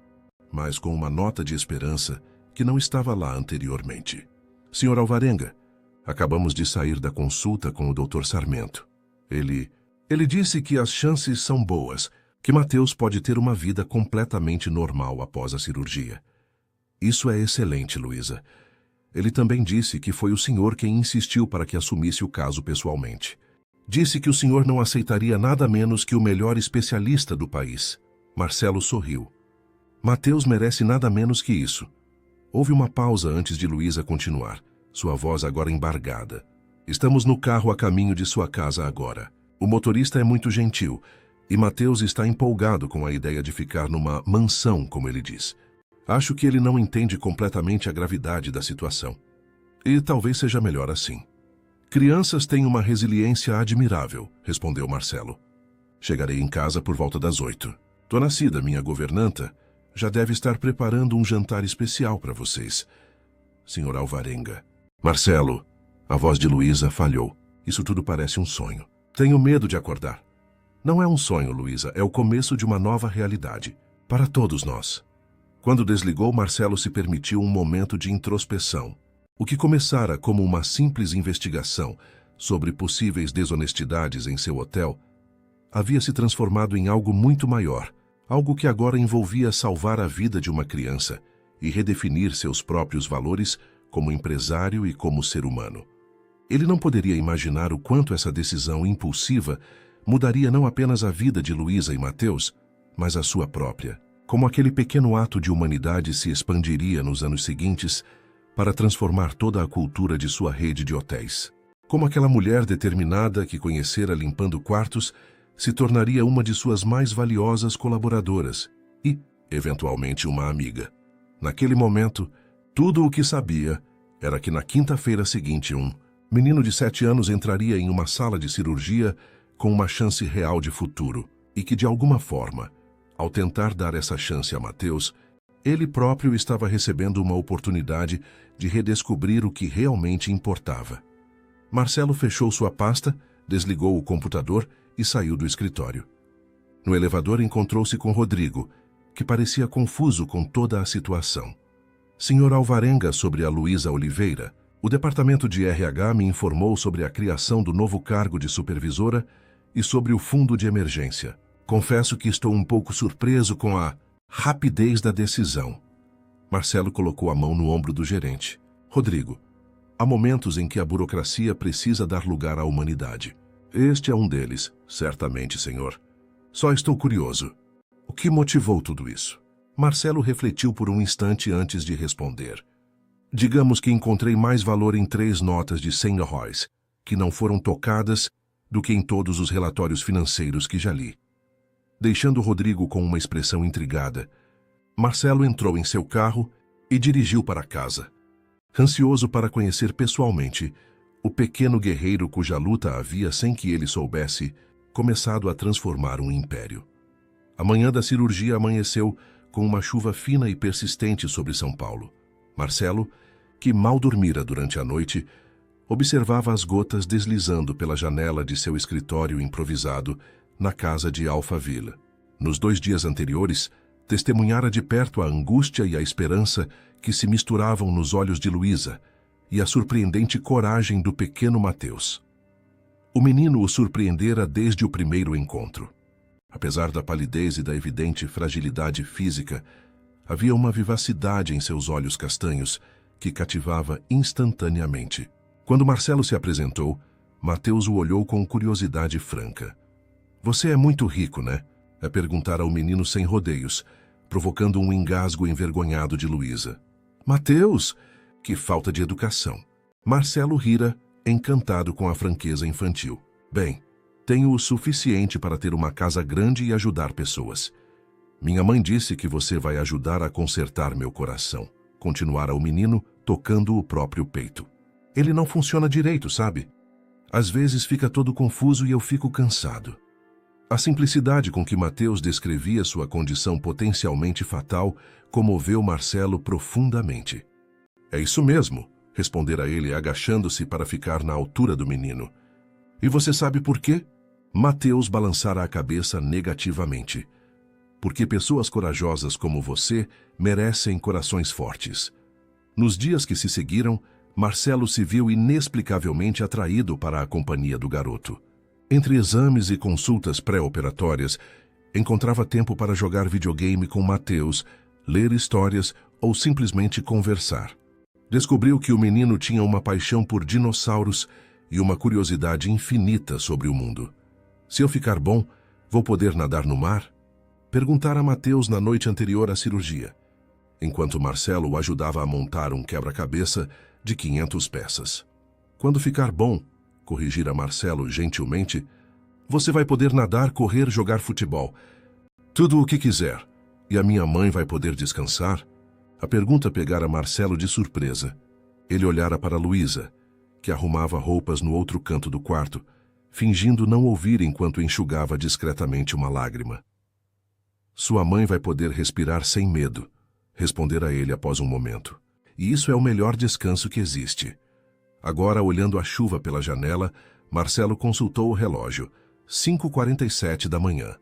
mas com uma nota de esperança que não estava lá anteriormente. Sr. Alvarenga, acabamos de sair da consulta com o Dr. Sarmento. Ele disse que as chances são boas, que Mateus pode ter uma vida completamente normal após a cirurgia. Isso é excelente, Luísa. Ele também disse que foi o senhor quem insistiu para que assumisse o caso pessoalmente. Disse que o senhor não aceitaria nada menos que o melhor especialista do país. Marcelo sorriu. Mateus merece nada menos que isso. Houve uma pausa antes de Luísa continuar, sua voz agora embargada. Estamos no carro a caminho de sua casa agora. O motorista é muito gentil, e Mateus está empolgado com a ideia de ficar numa mansão, como ele diz. Acho que ele não entende completamente a gravidade da situação. E talvez seja melhor assim. Crianças têm uma resiliência admirável, respondeu Marcelo. Chegarei em casa por volta das 8. Dona Cida, minha governanta, já deve estar preparando um jantar especial para vocês. Sr. Alvarenga. Marcelo, a voz de Luísa falhou. Isso tudo parece um sonho. Tenho medo de acordar. Não é um sonho, Luísa, é o começo de uma nova realidade. Para todos nós. Quando desligou, Marcelo se permitiu um momento de introspeção. O que começara como uma simples investigação sobre possíveis desonestidades em seu hotel havia se transformado em algo muito maior, algo que agora envolvia salvar a vida de uma criança e redefinir seus próprios valores como empresário e como ser humano. Ele não poderia imaginar o quanto essa decisão impulsiva mudaria não apenas a vida de Luísa e Mateus, mas a sua própria. Como aquele pequeno ato de humanidade se expandiria nos anos seguintes para transformar toda a cultura de sua rede de hotéis. Como aquela mulher determinada que conhecera limpando quartos se tornaria uma de suas mais valiosas colaboradoras e, eventualmente, uma amiga. Naquele momento, tudo o que sabia era que na quinta-feira seguinte um menino de 7 anos entraria em uma sala de cirurgia com uma chance real de futuro e que, de alguma forma, ao tentar dar essa chance a Mateus, ele próprio estava recebendo uma oportunidade de redescobrir o que realmente importava. Marcelo fechou sua pasta, desligou o computador e saiu do escritório. No elevador encontrou-se com Rodrigo, que parecia confuso com toda a situação. Senhor Alvarenga, sobre a Luísa Oliveira, o departamento de RH me informou sobre a criação do novo cargo de supervisora e sobre o fundo de emergência. Confesso que estou um pouco surpreso com a rapidez da decisão. Marcelo colocou a mão no ombro do gerente. Rodrigo, há momentos em que a burocracia precisa dar lugar à humanidade. Este é um deles, certamente, senhor. Só estou curioso. O que motivou tudo isso? Marcelo refletiu por um instante antes de responder. Digamos que encontrei mais valor em 3 notas de 100 ROIs, que não foram tocadas, do que em todos os relatórios financeiros que já li. Deixando Rodrigo com uma expressão intrigada, Marcelo entrou em seu carro e dirigiu para casa, ansioso para conhecer pessoalmente o pequeno guerreiro cuja luta havia, sem que ele soubesse, começado a transformar um império. A manhã da cirurgia amanheceu com uma chuva fina e persistente sobre São Paulo. Marcelo, que mal dormira durante a noite, observava as gotas deslizando pela janela de seu escritório improvisado na casa de Alphaville. Nos 2 dias anteriores, testemunhara de perto a angústia e a esperança que se misturavam nos olhos de Luísa e a surpreendente coragem do pequeno Mateus. O menino o surpreendera desde o primeiro encontro. Apesar da palidez e da evidente fragilidade física, havia uma vivacidade em seus olhos castanhos que cativava instantaneamente. Quando Marcelo se apresentou, Mateus o olhou com curiosidade franca. Você é muito rico, né? Perguntara ao menino sem rodeios, provocando um engasgo envergonhado de Luísa. Mateus! Que falta de educação! Marcelo rira, encantado com a franqueza infantil. Bem, tenho o suficiente para ter uma casa grande e ajudar pessoas. Minha mãe disse que você vai ajudar a consertar meu coração. Continuara o menino, tocando o próprio peito. Ele não funciona direito, sabe? Às vezes fica todo confuso e eu fico cansado. A simplicidade com que Mateus descrevia sua condição potencialmente fatal comoveu Marcelo profundamente. É isso mesmo, respondera ele, agachando-se para ficar na altura do menino. E você sabe por quê? Mateus balançara a cabeça negativamente. Porque pessoas corajosas como você merecem corações fortes. Nos dias que se seguiram, Marcelo se viu inexplicavelmente atraído para a companhia do garoto. Entre exames e consultas pré-operatórias, encontrava tempo para jogar videogame com Mateus, ler histórias ou simplesmente conversar. Descobriu que o menino tinha uma paixão por dinossauros e uma curiosidade infinita sobre o mundo. Se eu ficar bom, vou poder nadar no mar? Perguntara a Mateus na noite anterior à cirurgia, enquanto Marcelo o ajudava a montar um quebra-cabeça de 500 peças. Quando ficar bom, corrigira Marcelo gentilmente, você vai poder nadar, correr, jogar futebol. Tudo o que quiser. E a minha mãe vai poder descansar? A pergunta pegara Marcelo de surpresa. Ele olhara para Luísa, que arrumava roupas no outro canto do quarto, fingindo não ouvir enquanto enxugava discretamente uma lágrima. Sua mãe vai poder respirar sem medo, respondera ele após um momento. E isso é o melhor descanso que existe. Agora, olhando a chuva pela janela, Marcelo consultou o relógio. 5h47 da manhã.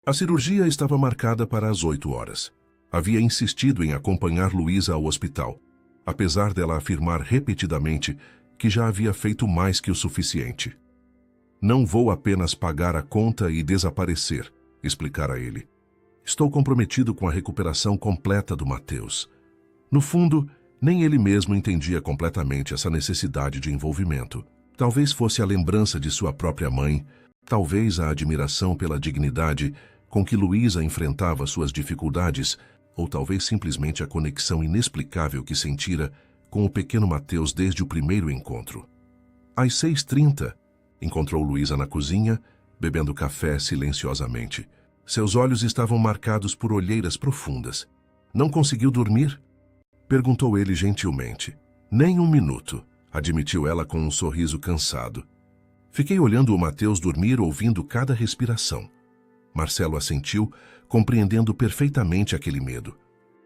A cirurgia estava marcada para as 8 horas. Havia insistido em acompanhar Luísa ao hospital, apesar dela afirmar repetidamente que já havia feito mais que o suficiente. Não vou apenas pagar a conta e desaparecer, explicara ele. Estou comprometido com a recuperação completa do Mateus. No fundo, nem ele mesmo entendia completamente essa necessidade de envolvimento. Talvez fosse a lembrança de sua própria mãe, talvez a admiração pela dignidade com que Luísa enfrentava suas dificuldades, ou talvez simplesmente a conexão inexplicável que sentira com o pequeno Mateus desde o primeiro encontro. Às 6h30, encontrou Luísa na cozinha, bebendo café silenciosamente. Seus olhos estavam marcados por olheiras profundas. Não conseguiu dormir? Perguntou ele gentilmente. Nem um minuto, admitiu ela com um sorriso cansado. Fiquei olhando o Mateus dormir, ouvindo cada respiração. Marcelo assentiu, compreendendo perfeitamente aquele medo.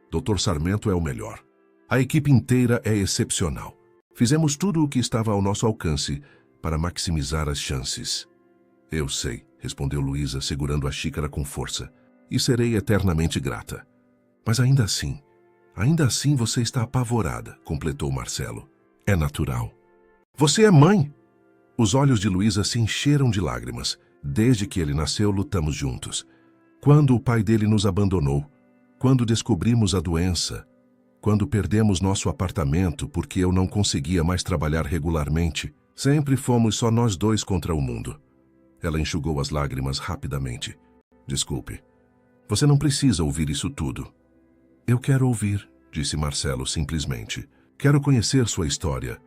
Dr. Sarmento é o melhor. A equipe inteira é excepcional. Fizemos tudo o que estava ao nosso alcance para maximizar as chances. Eu sei, respondeu Luísa, segurando a xícara com força. E serei eternamente grata. Mas ainda assim você está apavorada, completou Marcelo. É natural. Você é mãe! Os olhos de Luísa se encheram de lágrimas. Desde que ele nasceu, lutamos juntos. Quando o pai dele nos abandonou, quando descobrimos a doença, quando perdemos nosso apartamento porque eu não conseguia mais trabalhar regularmente, sempre fomos só nós dois contra o mundo. Ela enxugou as lágrimas rapidamente. Desculpe. Você não precisa ouvir isso tudo. Eu quero ouvir, disse Marcelo simplesmente. Quero conhecer sua história.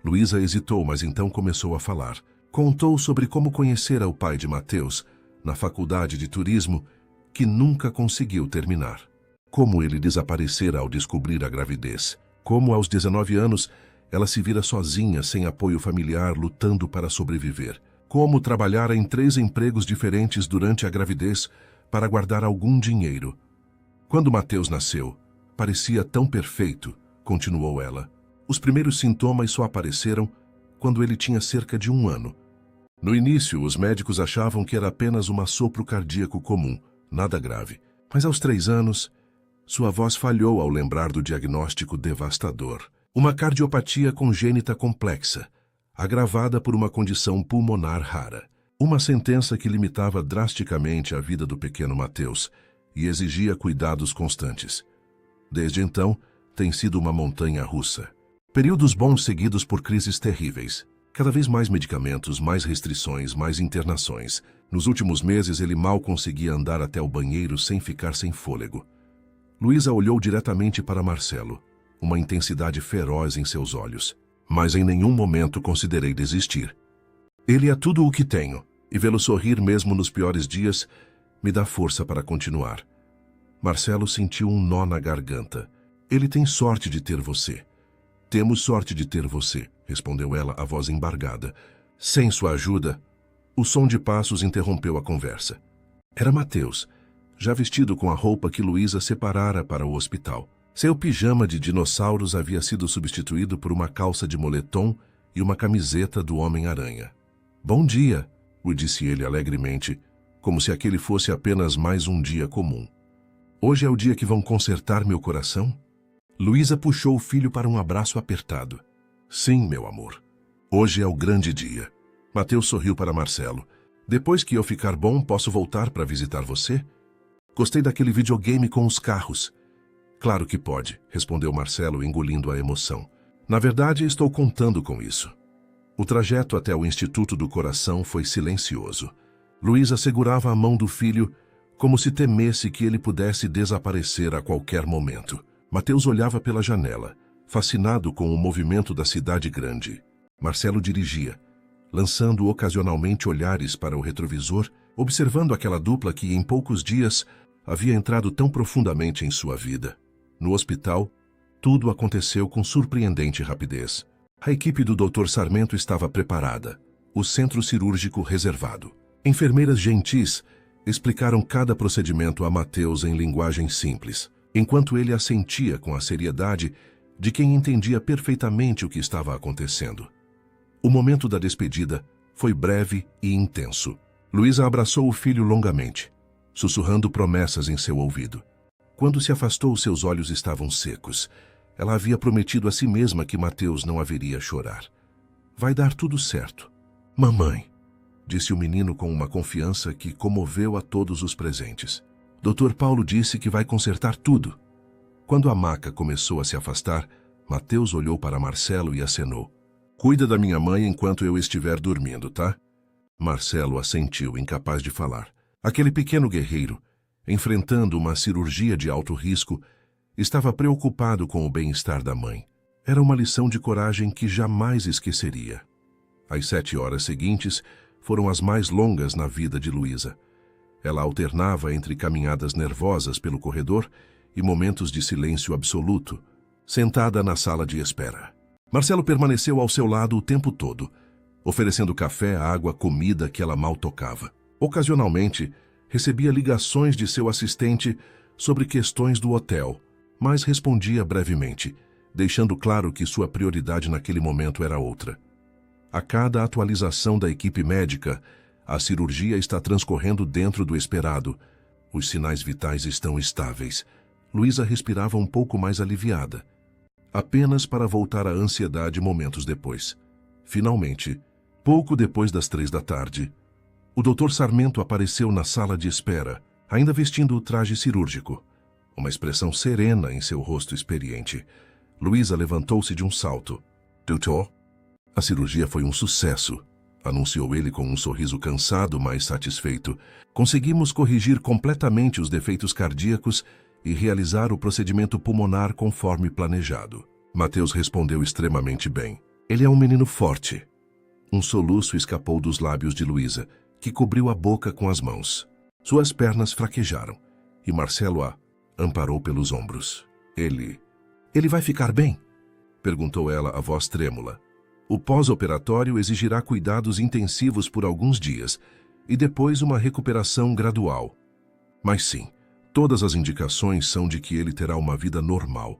Luísa hesitou, mas então começou a falar. Contou sobre como conhecera o pai de Mateus na faculdade de turismo, que nunca conseguiu terminar. Como ele desaparecera ao descobrir a gravidez. Como aos 19 anos ela se vira sozinha, sem apoio familiar, lutando para sobreviver. Como trabalhara em 3 empregos diferentes durante a gravidez para guardar algum dinheiro. Quando Mateus nasceu, parecia tão perfeito, continuou ela. Os primeiros sintomas só apareceram quando ele tinha cerca de 1 ano. No início, os médicos achavam que era apenas um assopro cardíaco comum, nada grave. Mas aos 3 anos, sua voz falhou ao lembrar do diagnóstico devastador. Uma cardiopatia congênita complexa, agravada por uma condição pulmonar rara. Uma sentença que limitava drasticamente a vida do pequeno Mateus e exigia cuidados constantes. Desde então, tem sido uma montanha-russa. Períodos bons seguidos por crises terríveis. Cada vez mais medicamentos, mais restrições, mais internações. Nos últimos meses, ele mal conseguia andar até o banheiro sem ficar sem fôlego. Luísa olhou diretamente para Marcelo, uma intensidade feroz em seus olhos. Mas em nenhum momento considerei desistir. Ele é tudo o que tenho, e vê-lo sorrir mesmo nos piores dias me dá força para continuar. Marcelo sentiu um nó na garganta. Ele tem sorte de ter você. Temos sorte de ter você, respondeu ela, a voz embargada. Sem sua ajuda, o som de passos interrompeu a conversa. Era Mateus, já vestido com a roupa que Luísa separara para o hospital. Seu pijama de dinossauros havia sido substituído por uma calça de moletom e uma camiseta do Homem-Aranha. Bom dia, o disse ele alegremente, como se aquele fosse apenas mais um dia comum. Hoje é o dia que vão consertar meu coração? Luísa puxou o filho para um abraço apertado. Sim, meu amor. Hoje é o grande dia. Mateus sorriu para Marcelo. Depois que eu ficar bom, posso voltar para visitar você? Gostei daquele videogame com os carros. Claro que pode, respondeu Marcelo, engolindo a emoção. Na verdade, estou contando com isso. O trajeto até o Instituto do Coração foi silencioso. Luísa segurava a mão do filho como se temesse que ele pudesse desaparecer a qualquer momento. Mateus olhava pela janela, fascinado com o movimento da cidade grande. Marcelo dirigia, lançando ocasionalmente olhares para o retrovisor, observando aquela dupla que em poucos dias havia entrado tão profundamente em sua vida. No hospital, tudo aconteceu com surpreendente rapidez. A equipe do Dr. Sarmento estava preparada, o centro cirúrgico reservado. Enfermeiras gentis explicaram cada procedimento a Mateus em linguagem simples, enquanto ele assentia com a seriedade de quem entendia perfeitamente o que estava acontecendo. O momento da despedida foi breve e intenso. Luísa abraçou o filho longamente, sussurrando promessas em seu ouvido. Quando se afastou, seus olhos estavam secos. Ela havia prometido a si mesma que Mateus não haveria chorar. Vai dar tudo certo. Mamãe, disse o menino com uma confiança que comoveu a todos os presentes. Dr. Paulo disse que vai consertar tudo. Quando a maca começou a se afastar, Mateus olhou para Marcelo e acenou. Cuida da minha mãe enquanto eu estiver dormindo, tá? Marcelo assentiu, incapaz de falar. Aquele pequeno guerreiro, enfrentando uma cirurgia de alto risco, estava preocupado com o bem-estar da mãe. Era uma lição de coragem que jamais esqueceria. As 7 horas seguintes foram as mais longas na vida de Luísa. Ela alternava entre caminhadas nervosas pelo corredor e momentos de silêncio absoluto, sentada na sala de espera. Marcelo permaneceu ao seu lado o tempo todo, oferecendo café, água, comida que ela mal tocava. Ocasionalmente, recebia ligações de seu assistente sobre questões do hotel, mas respondia brevemente, deixando claro que sua prioridade naquele momento era outra. A cada atualização da equipe médica, a cirurgia está transcorrendo dentro do esperado. Os sinais vitais estão estáveis. Luísa respirava um pouco mais aliviada, apenas para voltar à ansiedade momentos depois. Finalmente, pouco depois das 3 da tarde, o Dr. Sarmento apareceu na sala de espera, ainda vestindo o traje cirúrgico, uma expressão serena em seu rosto experiente. Luísa levantou-se de um salto. Doutor? A cirurgia foi um sucesso, anunciou ele com um sorriso cansado, mas satisfeito. Conseguimos corrigir completamente os defeitos cardíacos e realizar o procedimento pulmonar conforme planejado. Mateus respondeu extremamente bem. Ele é um menino forte. Um soluço escapou dos lábios de Luísa, que cobriu a boca com as mãos. Suas pernas fraquejaram, e Marcelo a amparou pelos ombros. Ele vai ficar bem? Perguntou ela, a voz trêmula. O pós-operatório exigirá cuidados intensivos por alguns dias, e depois uma recuperação gradual. Mas sim, todas as indicações são de que ele terá uma vida normal,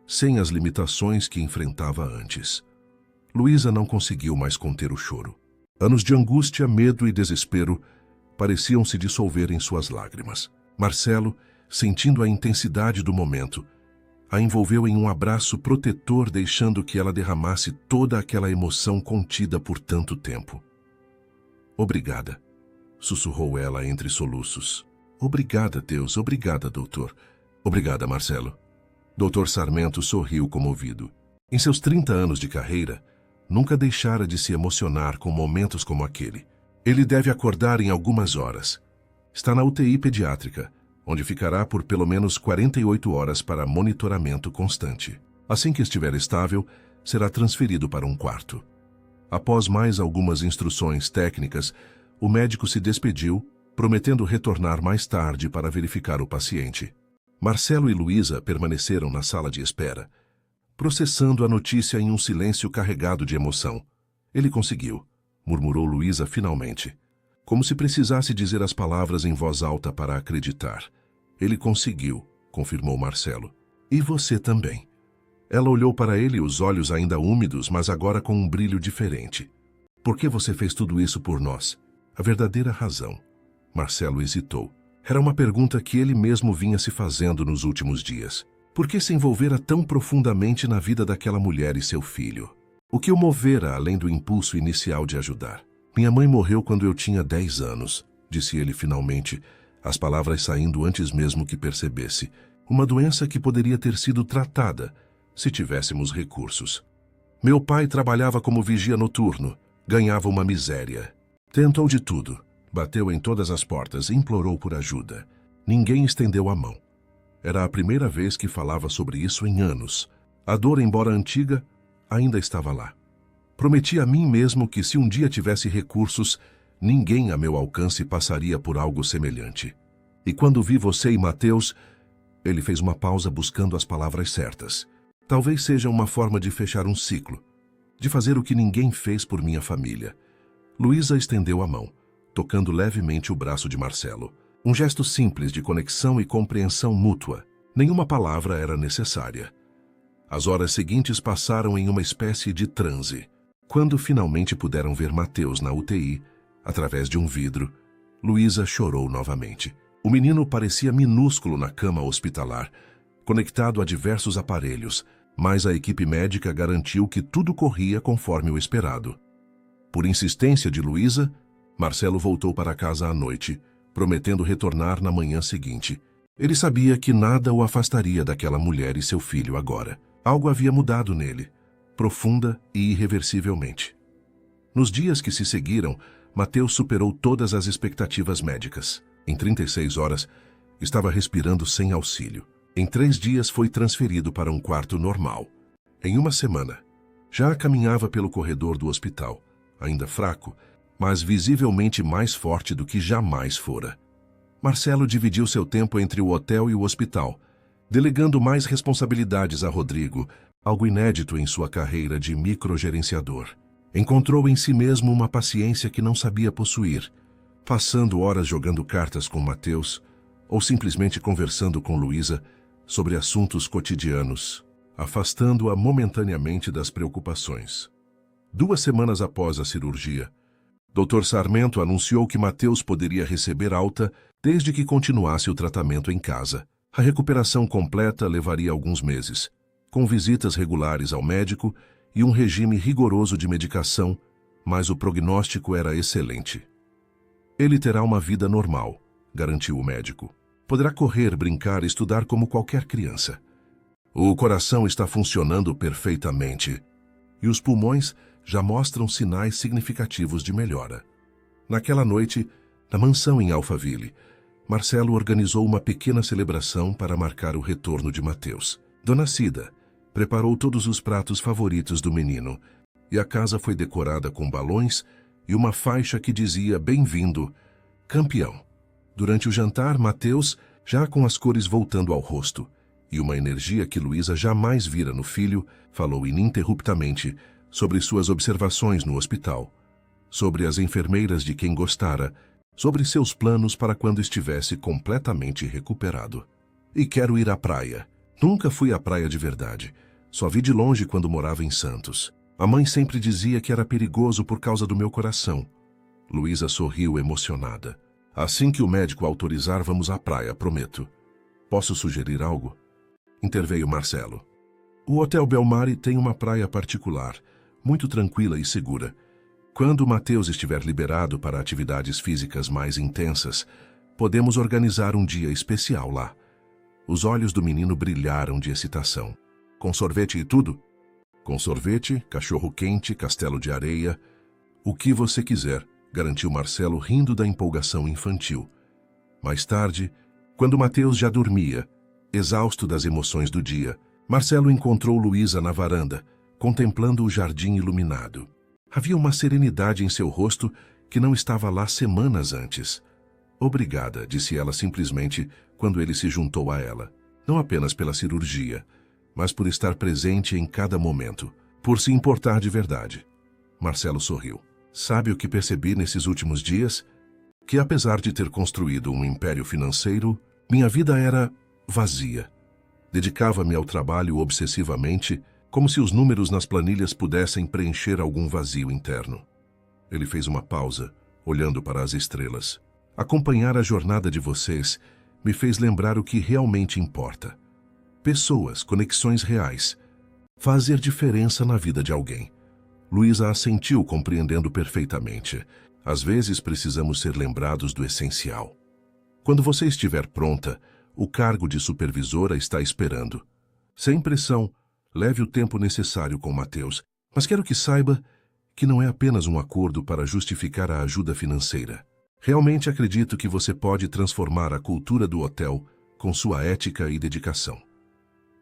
sem as limitações que enfrentava antes. Luísa não conseguiu mais conter o choro. Anos de angústia, medo e desespero pareciam se dissolver em suas lágrimas. Marcelo, sentindo a intensidade do momento, a envolveu em um abraço protetor, deixando que ela derramasse toda aquela emoção contida por tanto tempo. Obrigada, sussurrou ela entre soluços. Obrigada, Deus, obrigada, doutor. Obrigada, Marcelo. Dr. Sarmento sorriu comovido. Em seus 30 anos de carreira, nunca deixara de se emocionar com momentos como aquele. Ele deve acordar em algumas horas. Está na UTI pediátrica, onde ficará por pelo menos 48 horas para monitoramento constante. Assim que estiver estável, será transferido para um quarto. Após mais algumas instruções técnicas, o médico se despediu, prometendo retornar mais tarde para verificar o paciente. Marcelo e Luísa permaneceram na sala de espera, processando a notícia em um silêncio carregado de emoção. Ele conseguiu, murmurou Luísa finalmente, como se precisasse dizer as palavras em voz alta para acreditar. Ele conseguiu, confirmou Marcelo. E você também. Ela olhou para ele, os olhos ainda úmidos, mas agora com um brilho diferente. Por que você fez tudo isso por nós? A verdadeira razão. Marcelo hesitou. Era uma pergunta que ele mesmo vinha se fazendo nos últimos dias. Por que se envolvera tão profundamente na vida daquela mulher e seu filho? O que o movera além do impulso inicial de ajudar? Minha mãe morreu quando eu tinha 10 anos, disse ele finalmente, as palavras saindo antes mesmo que percebesse. Uma doença que poderia ter sido tratada se tivéssemos recursos. Meu pai trabalhava como vigia noturno, ganhava uma miséria. Tentou de tudo, bateu em todas as portas, implorou por ajuda. Ninguém estendeu a mão. Era a primeira vez que falava sobre isso em anos. A dor, embora antiga, ainda estava lá. Prometi a mim mesmo que se um dia tivesse recursos, ninguém a meu alcance passaria por algo semelhante. E quando vi você e Mateus, ele fez uma pausa buscando as palavras certas. Talvez seja uma forma de fechar um ciclo, de fazer o que ninguém fez por minha família. Luísa estendeu a mão, tocando levemente o braço de Marcelo. Um gesto simples de conexão e compreensão mútua. Nenhuma palavra era necessária. As horas seguintes passaram em uma espécie de transe. Quando finalmente puderam ver Mateus na UTI, através de um vidro, Luísa chorou novamente. O menino parecia minúsculo na cama hospitalar, conectado a diversos aparelhos, mas a equipe médica garantiu que tudo corria conforme o esperado. Por insistência de Luísa, Marcelo voltou para casa à noite, prometendo retornar na manhã seguinte. Ele sabia que nada o afastaria daquela mulher e seu filho agora. Algo havia mudado nele, profunda e irreversivelmente. Nos dias que se seguiram, Mateus superou todas as expectativas médicas. Em 36 horas, estava respirando sem auxílio. Em 3 dias foi transferido para um quarto normal. Em uma semana, já caminhava pelo corredor do hospital, ainda fraco, mas visivelmente mais forte do que jamais fora. Marcelo dividiu seu tempo entre o hotel e o hospital, delegando mais responsabilidades a Rodrigo, algo inédito em sua carreira de microgerenciador. Encontrou em si mesmo uma paciência que não sabia possuir, passando horas jogando cartas com Mateus ou simplesmente conversando com Luísa sobre assuntos cotidianos, afastando-a momentaneamente das preocupações. 2 semanas após a cirurgia, Dr. Sarmento anunciou que Mateus poderia receber alta desde que continuasse o tratamento em casa. A recuperação completa levaria alguns meses, com visitas regulares ao médico e um regime rigoroso de medicação, mas o prognóstico era excelente. Ele terá uma vida normal, garantiu o médico. Poderá correr, brincar e estudar como qualquer criança. O coração está funcionando perfeitamente e os pulmões já mostram sinais significativos de melhora. Naquela noite, na mansão em Alphaville, Marcelo organizou uma pequena celebração para marcar o retorno de Mateus. Dona Cida preparou todos os pratos favoritos do menino e a casa foi decorada com balões e uma faixa que dizia "Bem-vindo, campeão". Durante o jantar, Mateus, já com as cores voltando ao rosto e uma energia que Luísa jamais vira no filho, falou ininterruptamente sobre suas observações no hospital, sobre as enfermeiras de quem gostara, sobre seus planos para quando estivesse completamente recuperado. "E quero ir à praia. Nunca fui à praia de verdade. Só vi de longe quando morava em Santos. A mãe sempre dizia que era perigoso por causa do meu coração." Luísa sorriu emocionada. "Assim que o médico autorizar, vamos à praia, prometo." "Posso sugerir algo?" interveio Marcelo. "O Hotel Belmari tem uma praia particular, muito tranquila e segura. Quando Mateus estiver liberado para atividades físicas mais intensas, podemos organizar um dia especial lá." Os olhos do menino brilharam de excitação. "Com sorvete e tudo?" "Com sorvete, cachorro-quente, castelo de areia, o que você quiser", garantiu Marcelo, rindo da empolgação infantil. Mais tarde, quando Mateus já dormia, exausto das emoções do dia, Marcelo encontrou Luísa na varanda, contemplando o jardim iluminado. Havia uma serenidade em seu rosto que não estava lá semanas antes. "Obrigada", disse ela simplesmente quando ele se juntou a ela. Não apenas pela cirurgia, mas por estar presente em cada momento, por se importar de verdade. Marcelo sorriu. "Sabe o que percebi nesses últimos dias? Que apesar de ter construído um império financeiro, minha vida era vazia. Dedicava-me ao trabalho obsessivamente, como se os números nas planilhas pudessem preencher algum vazio interno." Ele fez uma pausa, olhando para as estrelas. "Acompanhar a jornada de vocês me fez lembrar o que realmente importa. Pessoas, conexões reais. Fazer diferença na vida de alguém." Luísa assentiu, compreendendo perfeitamente. "Às vezes precisamos ser lembrados do essencial. Quando você estiver pronta, o cargo de supervisora está esperando. Sem pressão, leve o tempo necessário com Mateus, mas quero que saiba que não é apenas um acordo para justificar a ajuda financeira. Realmente acredito que você pode transformar a cultura do hotel com sua ética e dedicação."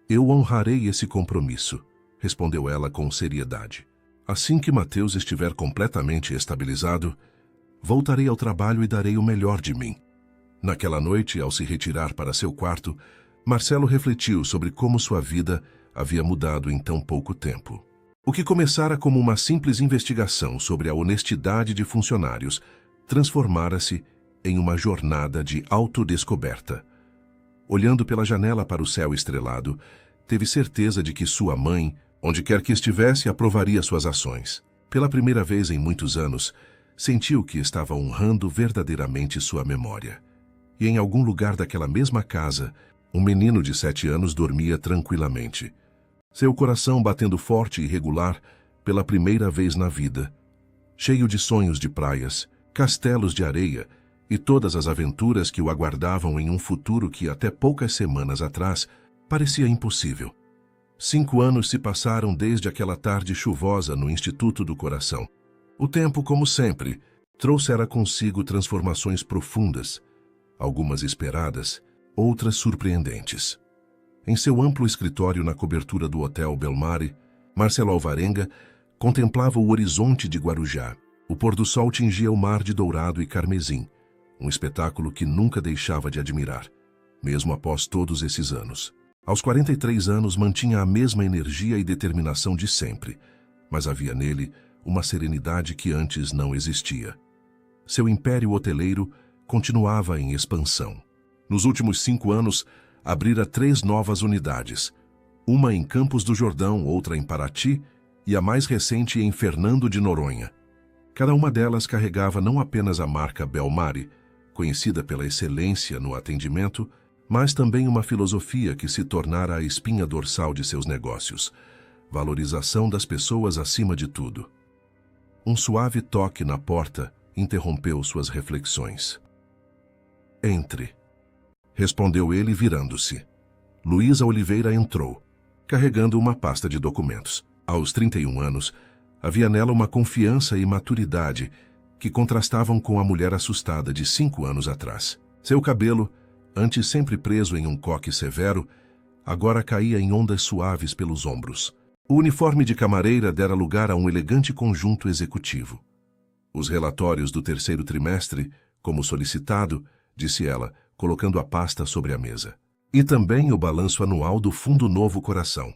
"Eu honrarei esse compromisso", respondeu ela com seriedade. "Assim que Mateus estiver completamente estabilizado, voltarei ao trabalho e darei o melhor de mim." Naquela noite, ao se retirar para seu quarto, Marcelo refletiu sobre como sua vida havia mudado em tão pouco tempo. O que começara como uma simples investigação sobre a honestidade de funcionários transformara-se em uma jornada de autodescoberta. Olhando pela janela para o céu estrelado, teve certeza de que sua mãe, onde quer que estivesse, aprovaria suas ações. Pela primeira vez em muitos anos, sentiu que estava honrando verdadeiramente sua memória. E em algum lugar daquela mesma casa, um menino de 7 anos dormia tranquilamente. Seu coração batendo forte e regular pela primeira vez na vida. Cheio de sonhos de praias, castelos de areia e todas as aventuras que o aguardavam em um futuro que até poucas semanas atrás parecia impossível. 5 anos se passaram desde aquela tarde chuvosa no Instituto do Coração. O tempo, como sempre, trouxera consigo transformações profundas, algumas esperadas, outras surpreendentes. Em seu amplo escritório na cobertura do Hotel Belmari, Marcelo Alvarenga contemplava o horizonte de Guarujá. O pôr do sol tingia o mar de dourado e carmesim, um espetáculo que nunca deixava de admirar, mesmo após todos esses anos. Aos 43 anos mantinha a mesma energia e determinação de sempre, mas havia nele uma serenidade que antes não existia. Seu império hoteleiro continuava em expansão. Nos últimos 5 anos, abrira 3 novas unidades, uma em Campos do Jordão, outra em Paraty e a mais recente em Fernando de Noronha. Cada uma delas carregava não apenas a marca Belmari, conhecida pela excelência no atendimento, mas também uma filosofia que se tornara a espinha dorsal de seus negócios: valorização das pessoas acima de tudo. Um suave toque na porta interrompeu suas reflexões. "Entre", respondeu ele virando-se. Luísa Oliveira entrou, carregando uma pasta de documentos. Aos 31 anos, havia nela uma confiança e maturidade que contrastavam com a mulher assustada de 5 anos atrás. Seu cabelo, antes sempre preso em um coque severo, agora caía em ondas suaves pelos ombros. O uniforme de camareira dera lugar a um elegante conjunto executivo. Os relatórios do 3º trimestre, como solicitado, disse ela, colocando a pasta sobre a mesa. E também o balanço anual do Fundo Novo Coração.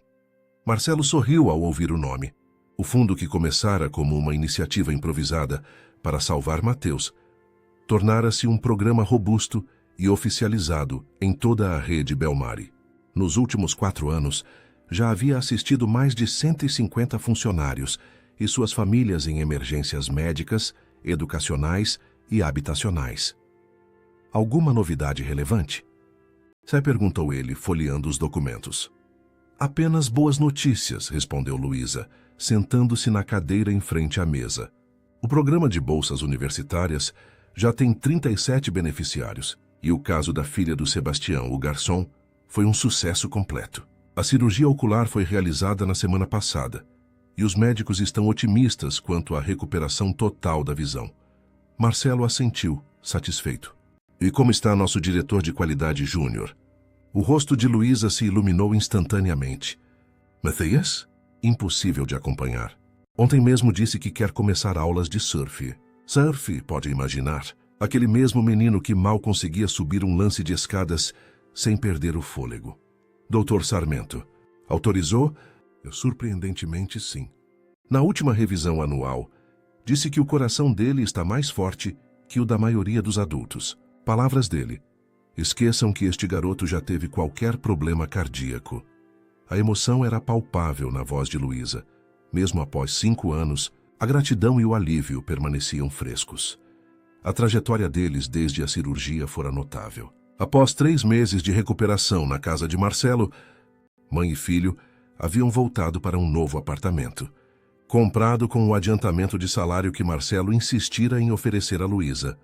Marcelo sorriu ao ouvir o nome. O fundo, que começara como uma iniciativa improvisada para salvar Mateus, tornara-se um programa robusto e oficializado em toda a rede Belmari. Nos últimos 4 anos, já havia assistido mais de 150 funcionários e suas famílias em emergências médicas, educacionais e habitacionais. Alguma novidade relevante? Se perguntou ele, folheando os documentos. Apenas boas notícias, respondeu Luísa, sentando-se na cadeira em frente à mesa. O programa de bolsas universitárias já tem 37 beneficiários, e o caso da filha do Sebastião, o garçom, foi um sucesso completo. A cirurgia ocular foi realizada na semana passada, e os médicos estão otimistas quanto à recuperação total da visão. Marcelo assentiu, satisfeito. E como está nosso diretor de qualidade júnior? O rosto de Luísa se iluminou instantaneamente. Matthias? Impossível de acompanhar. Ontem mesmo disse que quer começar aulas de surf. Surf, pode imaginar. Aquele mesmo menino que mal conseguia subir um lance de escadas sem perder o fôlego. Doutor Sarmento, autorizou? Surpreendentemente, sim. Na última revisão anual, disse que o coração dele está mais forte que o da maioria dos adultos. Palavras dele. Esqueçam que este garoto já teve qualquer problema cardíaco. A emoção era palpável na voz de Luísa. Mesmo após 5 anos, a gratidão e o alívio permaneciam frescos. A trajetória deles desde a cirurgia fora notável. Após 3 meses de recuperação na casa de Marcelo, mãe e filho haviam voltado para um novo apartamento, comprado com o adiantamento de salário que Marcelo insistira em oferecer a Luísa.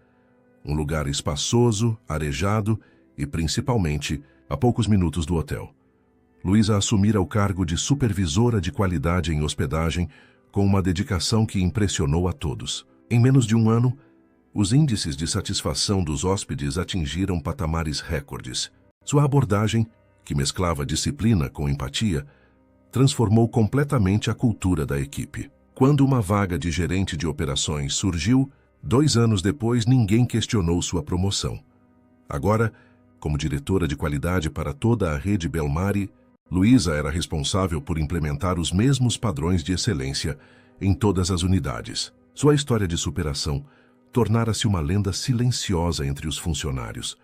Um lugar espaçoso, arejado e, principalmente, a poucos minutos do hotel. Luísa assumira o cargo de supervisora de qualidade em hospedagem com uma dedicação que impressionou a todos. Em menos de 1 ano, os índices de satisfação dos hóspedes atingiram patamares recordes. Sua abordagem, que mesclava disciplina com empatia, transformou completamente a cultura da equipe. Quando uma vaga de gerente de operações surgiu, 2 anos depois ninguém questionou sua promoção. Agora, como diretora de qualidade para toda a rede Belmari, Luísa era responsável por implementar os mesmos padrões de excelência em todas as unidades. Sua história de superação tornara-se uma lenda silenciosa entre os funcionários.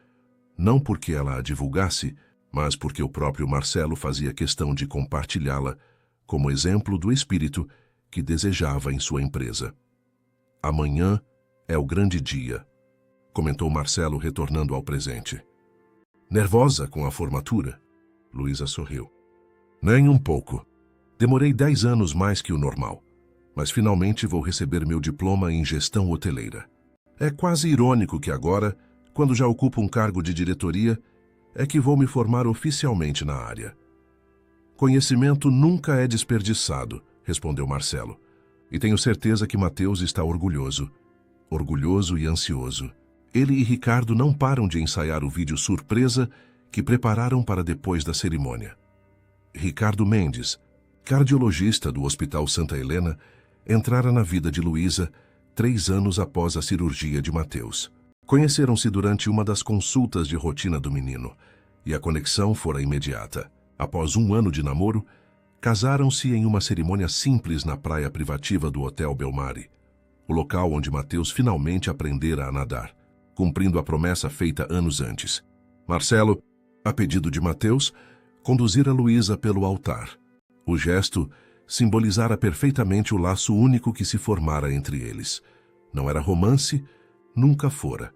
Não porque ela a divulgasse, mas porque o próprio Marcelo fazia questão de compartilhá-la como exemplo do espírito que desejava em sua empresa. Amanhã é o grande dia, comentou Marcelo, retornando ao presente. Nervosa com a formatura? Luísa sorriu. Nem um pouco. Demorei 10 anos mais que o normal, mas finalmente vou receber meu diploma em gestão hoteleira. É quase irônico que agora, quando já ocupo um cargo de diretoria, é que vou me formar oficialmente na área. Conhecimento nunca é desperdiçado, respondeu Marcelo, e tenho certeza que Mateus está orgulhoso e ansioso. Ele e Ricardo não param de ensaiar o vídeo surpresa que prepararam para depois da cerimônia. Ricardo Mendes, cardiologista do Hospital Santa Helena, entrara na vida de Luísa 3 anos após a cirurgia de Mateus. Conheceram-se durante uma das consultas de rotina do menino, e a conexão fora imediata. Após 1 ano de namoro, casaram-se em uma cerimônia simples na praia privativa do Hotel Belmari, o local onde Mateus finalmente aprendera a nadar, cumprindo a promessa feita anos antes. Marcelo, a pedido de Mateus, conduzira Luísa pelo altar. O gesto simbolizara perfeitamente o laço único que se formara entre eles. Não era romance, nunca fora,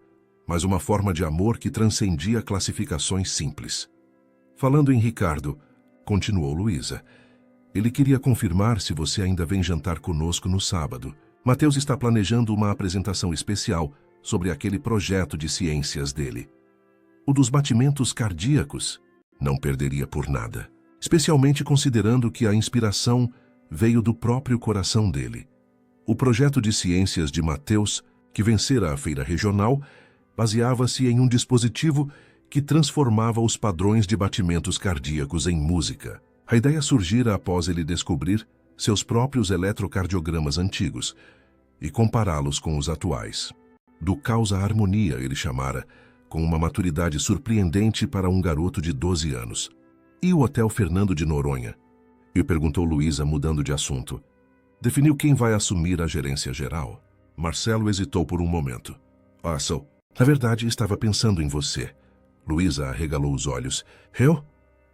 mas uma forma de amor que transcendia classificações simples. Falando em Ricardo, continuou Luísa, ele queria confirmar se você ainda vem jantar conosco no sábado. Mateus está planejando uma apresentação especial sobre aquele projeto de ciências dele. O dos batimentos cardíacos. Não perderia por nada, especialmente considerando que a inspiração veio do próprio coração dele. O projeto de ciências de Mateus, que vencera a feira regional, baseava-se em um dispositivo que transformava os padrões de batimentos cardíacos em música. A ideia surgira após ele descobrir seus próprios eletrocardiogramas antigos e compará-los com os atuais. Do caos à harmonia, ele chamara, com uma maturidade surpreendente para um garoto de 12 anos. E o Hotel Fernando de Noronha? E perguntou Luísa, mudando de assunto. Definiu quem vai assumir a gerência geral? Marcelo hesitou por um momento. Sou. Na verdade, estava pensando em você. Luísa arregalou os olhos. Eu?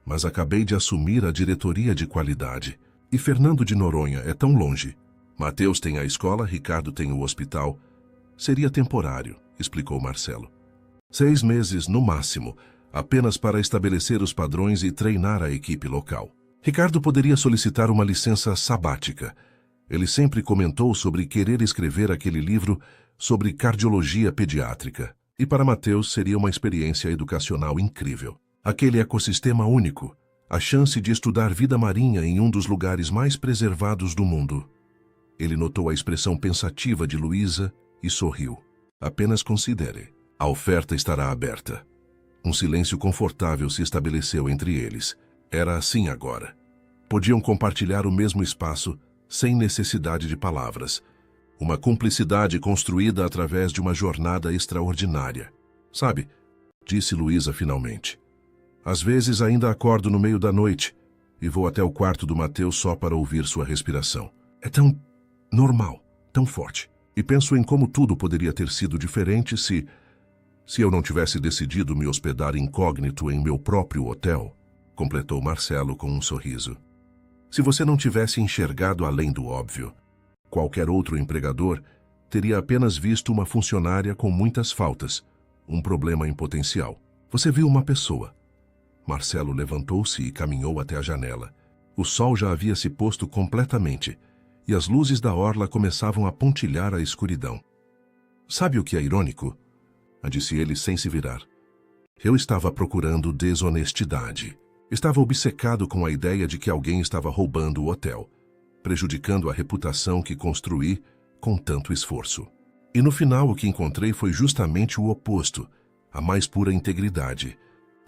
Mas acabei de assumir a diretoria de qualidade. E Fernando de Noronha é tão longe. Mateus tem a escola, Ricardo tem o hospital. Seria temporário, explicou Marcelo. 6 meses no máximo, apenas para estabelecer os padrões e treinar a equipe local. Ricardo poderia solicitar uma licença sabática. Ele sempre comentou sobre querer escrever aquele livro sobre cardiologia pediátrica. E para Mateus seria uma experiência educacional incrível. Aquele ecossistema único, a chance de estudar vida marinha em um dos lugares mais preservados do mundo. Ele notou a expressão pensativa de Luísa e sorriu. Apenas considere. A oferta estará aberta. Um silêncio confortável se estabeleceu entre eles. Era assim agora. Podiam compartilhar o mesmo espaço sem necessidade de palavras. Uma cumplicidade construída através de uma jornada extraordinária. Sabe, disse Luísa finalmente. Às vezes ainda acordo no meio da noite e vou até o quarto do Mateus só para ouvir sua respiração. É tão normal, tão forte. E penso em como tudo poderia ter sido diferente se eu não tivesse decidido me hospedar incógnito em meu próprio hotel, completou Marcelo com um sorriso. Se você não tivesse enxergado além do óbvio, qualquer outro empregador teria apenas visto uma funcionária com muitas faltas, um problema em potencial. Você viu uma pessoa. Marcelo levantou-se e caminhou até a janela. O sol já havia se posto completamente, e as luzes da orla começavam a pontilhar a escuridão. Sabe o que é irônico? Disse ele sem se virar. Eu estava procurando desonestidade. Estava obcecado com a ideia de que alguém estava roubando o hotel, prejudicando a reputação que construí com tanto esforço. E no final o que encontrei foi justamente o oposto, a mais pura integridade,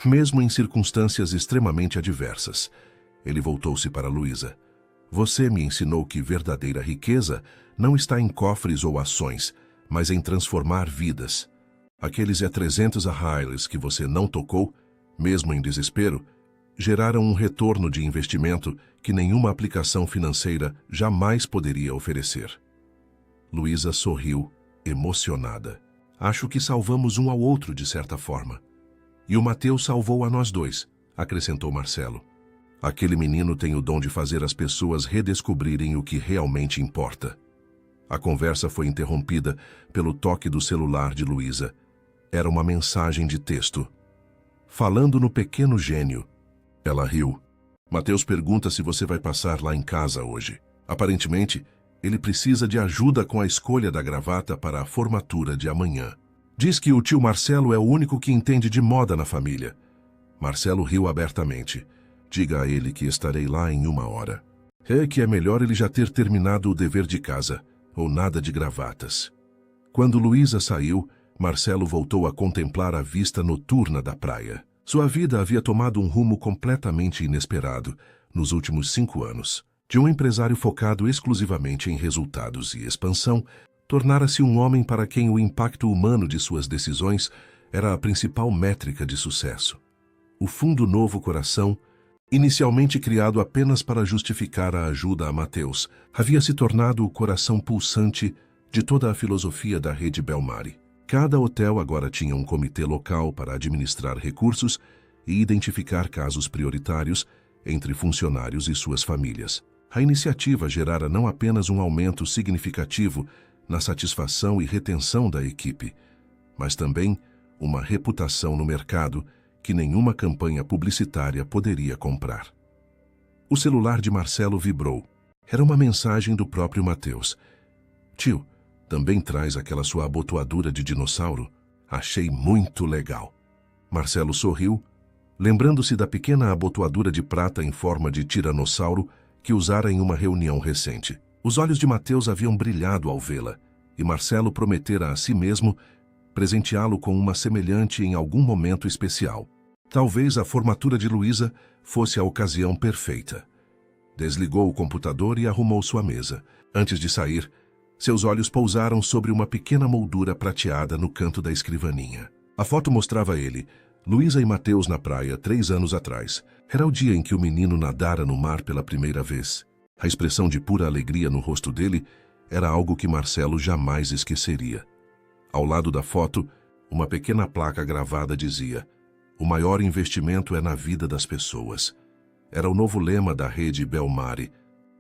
mesmo em circunstâncias extremamente adversas. Ele voltou-se para Luísa. Você me ensinou que verdadeira riqueza não está em cofres ou ações, mas em transformar vidas. Aqueles E300 Hilux que você não tocou, mesmo em desespero, geraram um retorno de investimento que nenhuma aplicação financeira jamais poderia oferecer. Luísa sorriu, emocionada. Acho que salvamos um ao outro de certa forma. E o Mateus salvou a nós dois, acrescentou Marcelo. Aquele menino tem o dom de fazer as pessoas redescobrirem o que realmente importa. A conversa foi interrompida pelo toque do celular de Luísa. Era uma mensagem de texto. Falando no pequeno gênio. Ela riu. Mateus pergunta se você vai passar lá em casa hoje. Aparentemente, ele precisa de ajuda com a escolha da gravata para a formatura de amanhã. Diz que o tio Marcelo é o único que entende de moda na família. Marcelo riu abertamente. Diga a ele que estarei lá em 1 hora. É que é melhor ele já ter terminado o dever de casa, ou nada de gravatas. Quando Luísa saiu, Marcelo voltou a contemplar a vista noturna da praia. Sua vida havia tomado um rumo completamente inesperado nos últimos 5 anos. De um empresário focado exclusivamente em resultados e expansão, tornara-se um homem para quem o impacto humano de suas decisões era a principal métrica de sucesso. O fundo novo coração Inicialmente criado apenas para justificar a ajuda a Mateus, havia se tornado o coração pulsante de toda a filosofia da rede Belmari. Cada hotel agora tinha um comitê local para administrar recursos e identificar casos prioritários entre funcionários e suas famílias. A iniciativa gerara não apenas um aumento significativo na satisfação e retenção da equipe, mas também uma reputação no mercado que nenhuma campanha publicitária poderia comprar. O celular de Marcelo vibrou. Era uma mensagem do próprio Mateus. Tio, também traz aquela sua abotoadura de dinossauro? Achei muito legal. Marcelo sorriu, lembrando-se da pequena abotoadura de prata em forma de tiranossauro que usara em uma reunião recente. Os olhos de Mateus haviam brilhado ao vê-la, e Marcelo prometera a si mesmo presenteá-lo com uma semelhante em algum momento especial. Talvez a formatura de Luísa fosse a ocasião perfeita. Desligou o computador e arrumou sua mesa. Antes de sair, seus olhos pousaram sobre uma pequena moldura prateada no canto da escrivaninha. A foto mostrava ele, Luísa e Mateus na praia 3 anos atrás. Era o dia em que o menino nadara no mar pela primeira vez. A expressão de pura alegria no rosto dele era algo que Marcelo jamais esqueceria. Ao lado da foto, uma pequena placa gravada dizia: "O maior investimento é na vida das pessoas." Era o novo lema da rede Belmari,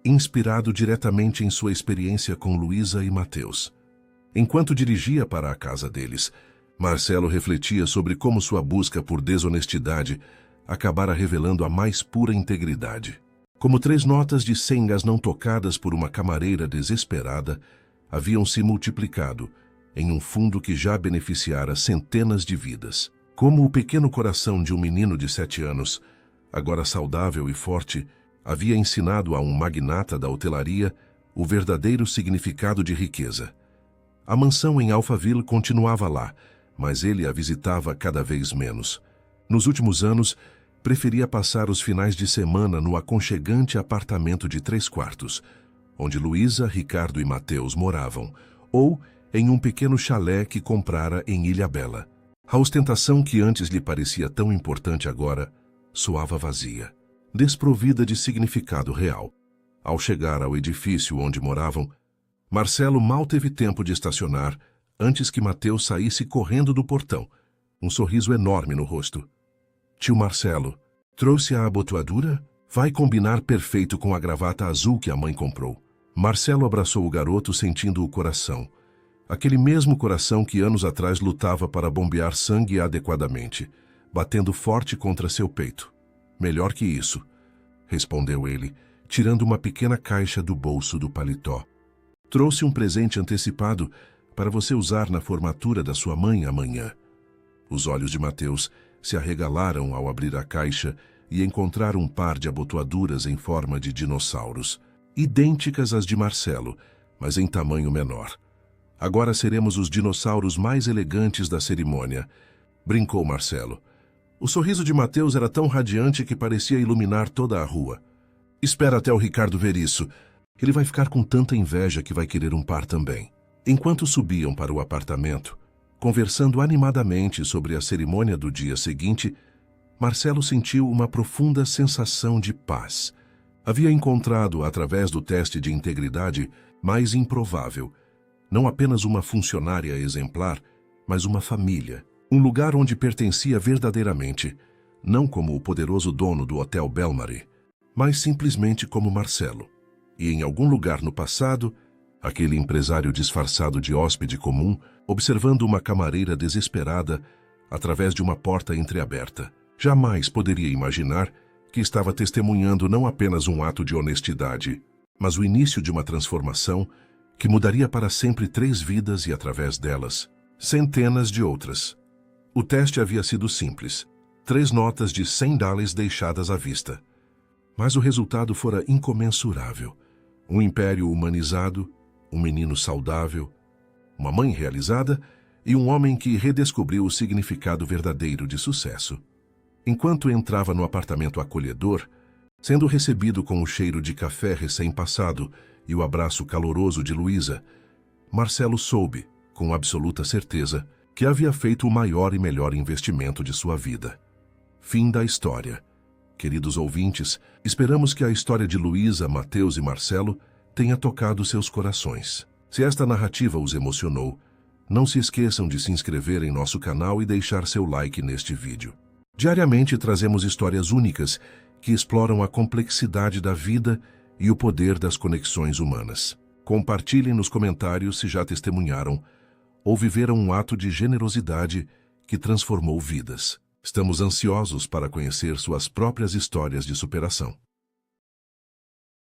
inspirado diretamente em sua experiência com Luísa e Mateus. Enquanto dirigia para a casa deles, Marcelo refletia sobre como sua busca por desonestidade acabara revelando a mais pura integridade. Como 3 notas de sengas não tocadas por uma camareira desesperada haviam se multiplicado em um fundo que já beneficiara centenas de vidas. Como o pequeno coração de um menino de 7 anos, agora saudável e forte, havia ensinado a um magnata da hotelaria o verdadeiro significado de riqueza. A mansão em Alphaville continuava lá, mas ele a visitava cada vez menos. Nos últimos anos, preferia passar os finais de semana no aconchegante apartamento de 3 quartos, onde Luísa, Ricardo e Mateus moravam, ou em um pequeno chalé que comprara em Ilhabela. A ostentação que antes lhe parecia tão importante agora soava vazia, desprovida de significado real. Ao chegar ao edifício onde moravam, Marcelo mal teve tempo de estacionar antes que Mateus saísse correndo do portão, um sorriso enorme no rosto. "Tio Marcelo, trouxe a abotoadura? Vai combinar perfeito com a gravata azul que a mãe comprou." Marcelo abraçou o garoto sentindo o coração. Aquele mesmo coração que anos atrás lutava para bombear sangue adequadamente, batendo forte contra seu peito. "Melhor que isso", respondeu ele, tirando uma pequena caixa do bolso do paletó. "Trouxe um presente antecipado para você usar na formatura da sua mãe amanhã." Os olhos de Mateus se arregalaram ao abrir a caixa e encontrar um par de abotoaduras em forma de dinossauros, idênticas às de Marcelo, mas em tamanho menor. "Agora seremos os dinossauros mais elegantes da cerimônia", brincou Marcelo. O sorriso de Mateus era tão radiante que parecia iluminar toda a rua. "Espera até o Ricardo ver isso. Ele vai ficar com tanta inveja que vai querer um par também." Enquanto subiam para o apartamento, conversando animadamente sobre a cerimônia do dia seguinte, Marcelo sentiu uma profunda sensação de paz. Havia encontrado, através do teste de integridade mais improvável, não apenas uma funcionária exemplar, mas uma família, um lugar onde pertencia verdadeiramente, não como o poderoso dono do Hotel Belmari, mas simplesmente como Marcelo. E em algum lugar no passado, aquele empresário disfarçado de hóspede comum, observando uma camareira desesperada através de uma porta entreaberta, jamais poderia imaginar que estava testemunhando não apenas um ato de honestidade, mas o início de uma transformação que mudaria para sempre 3 vidas e, através delas, centenas de outras. O teste havia sido simples, 3 notas de $100 deixadas à vista. Mas o resultado fora incomensurável. Um império humanizado, um menino saudável, uma mãe realizada e um homem que redescobriu o significado verdadeiro de sucesso. Enquanto entrava no apartamento acolhedor, sendo recebido com o cheiro de café recém-passado e o abraço caloroso de Luísa, Marcelo soube, com absoluta certeza, que havia feito o maior e melhor investimento de sua vida. Fim da história. Queridos ouvintes, esperamos que a história de Luísa, Mateus e Marcelo tenha tocado seus corações. Se esta narrativa os emocionou, não se esqueçam de se inscrever em nosso canal e deixar seu like neste vídeo. Diariamente trazemos histórias únicas que exploram a complexidade da vida e o poder das conexões humanas. Compartilhem nos comentários se já testemunharam ou viveram um ato de generosidade que transformou vidas. Estamos ansiosos para conhecer suas próprias histórias de superação.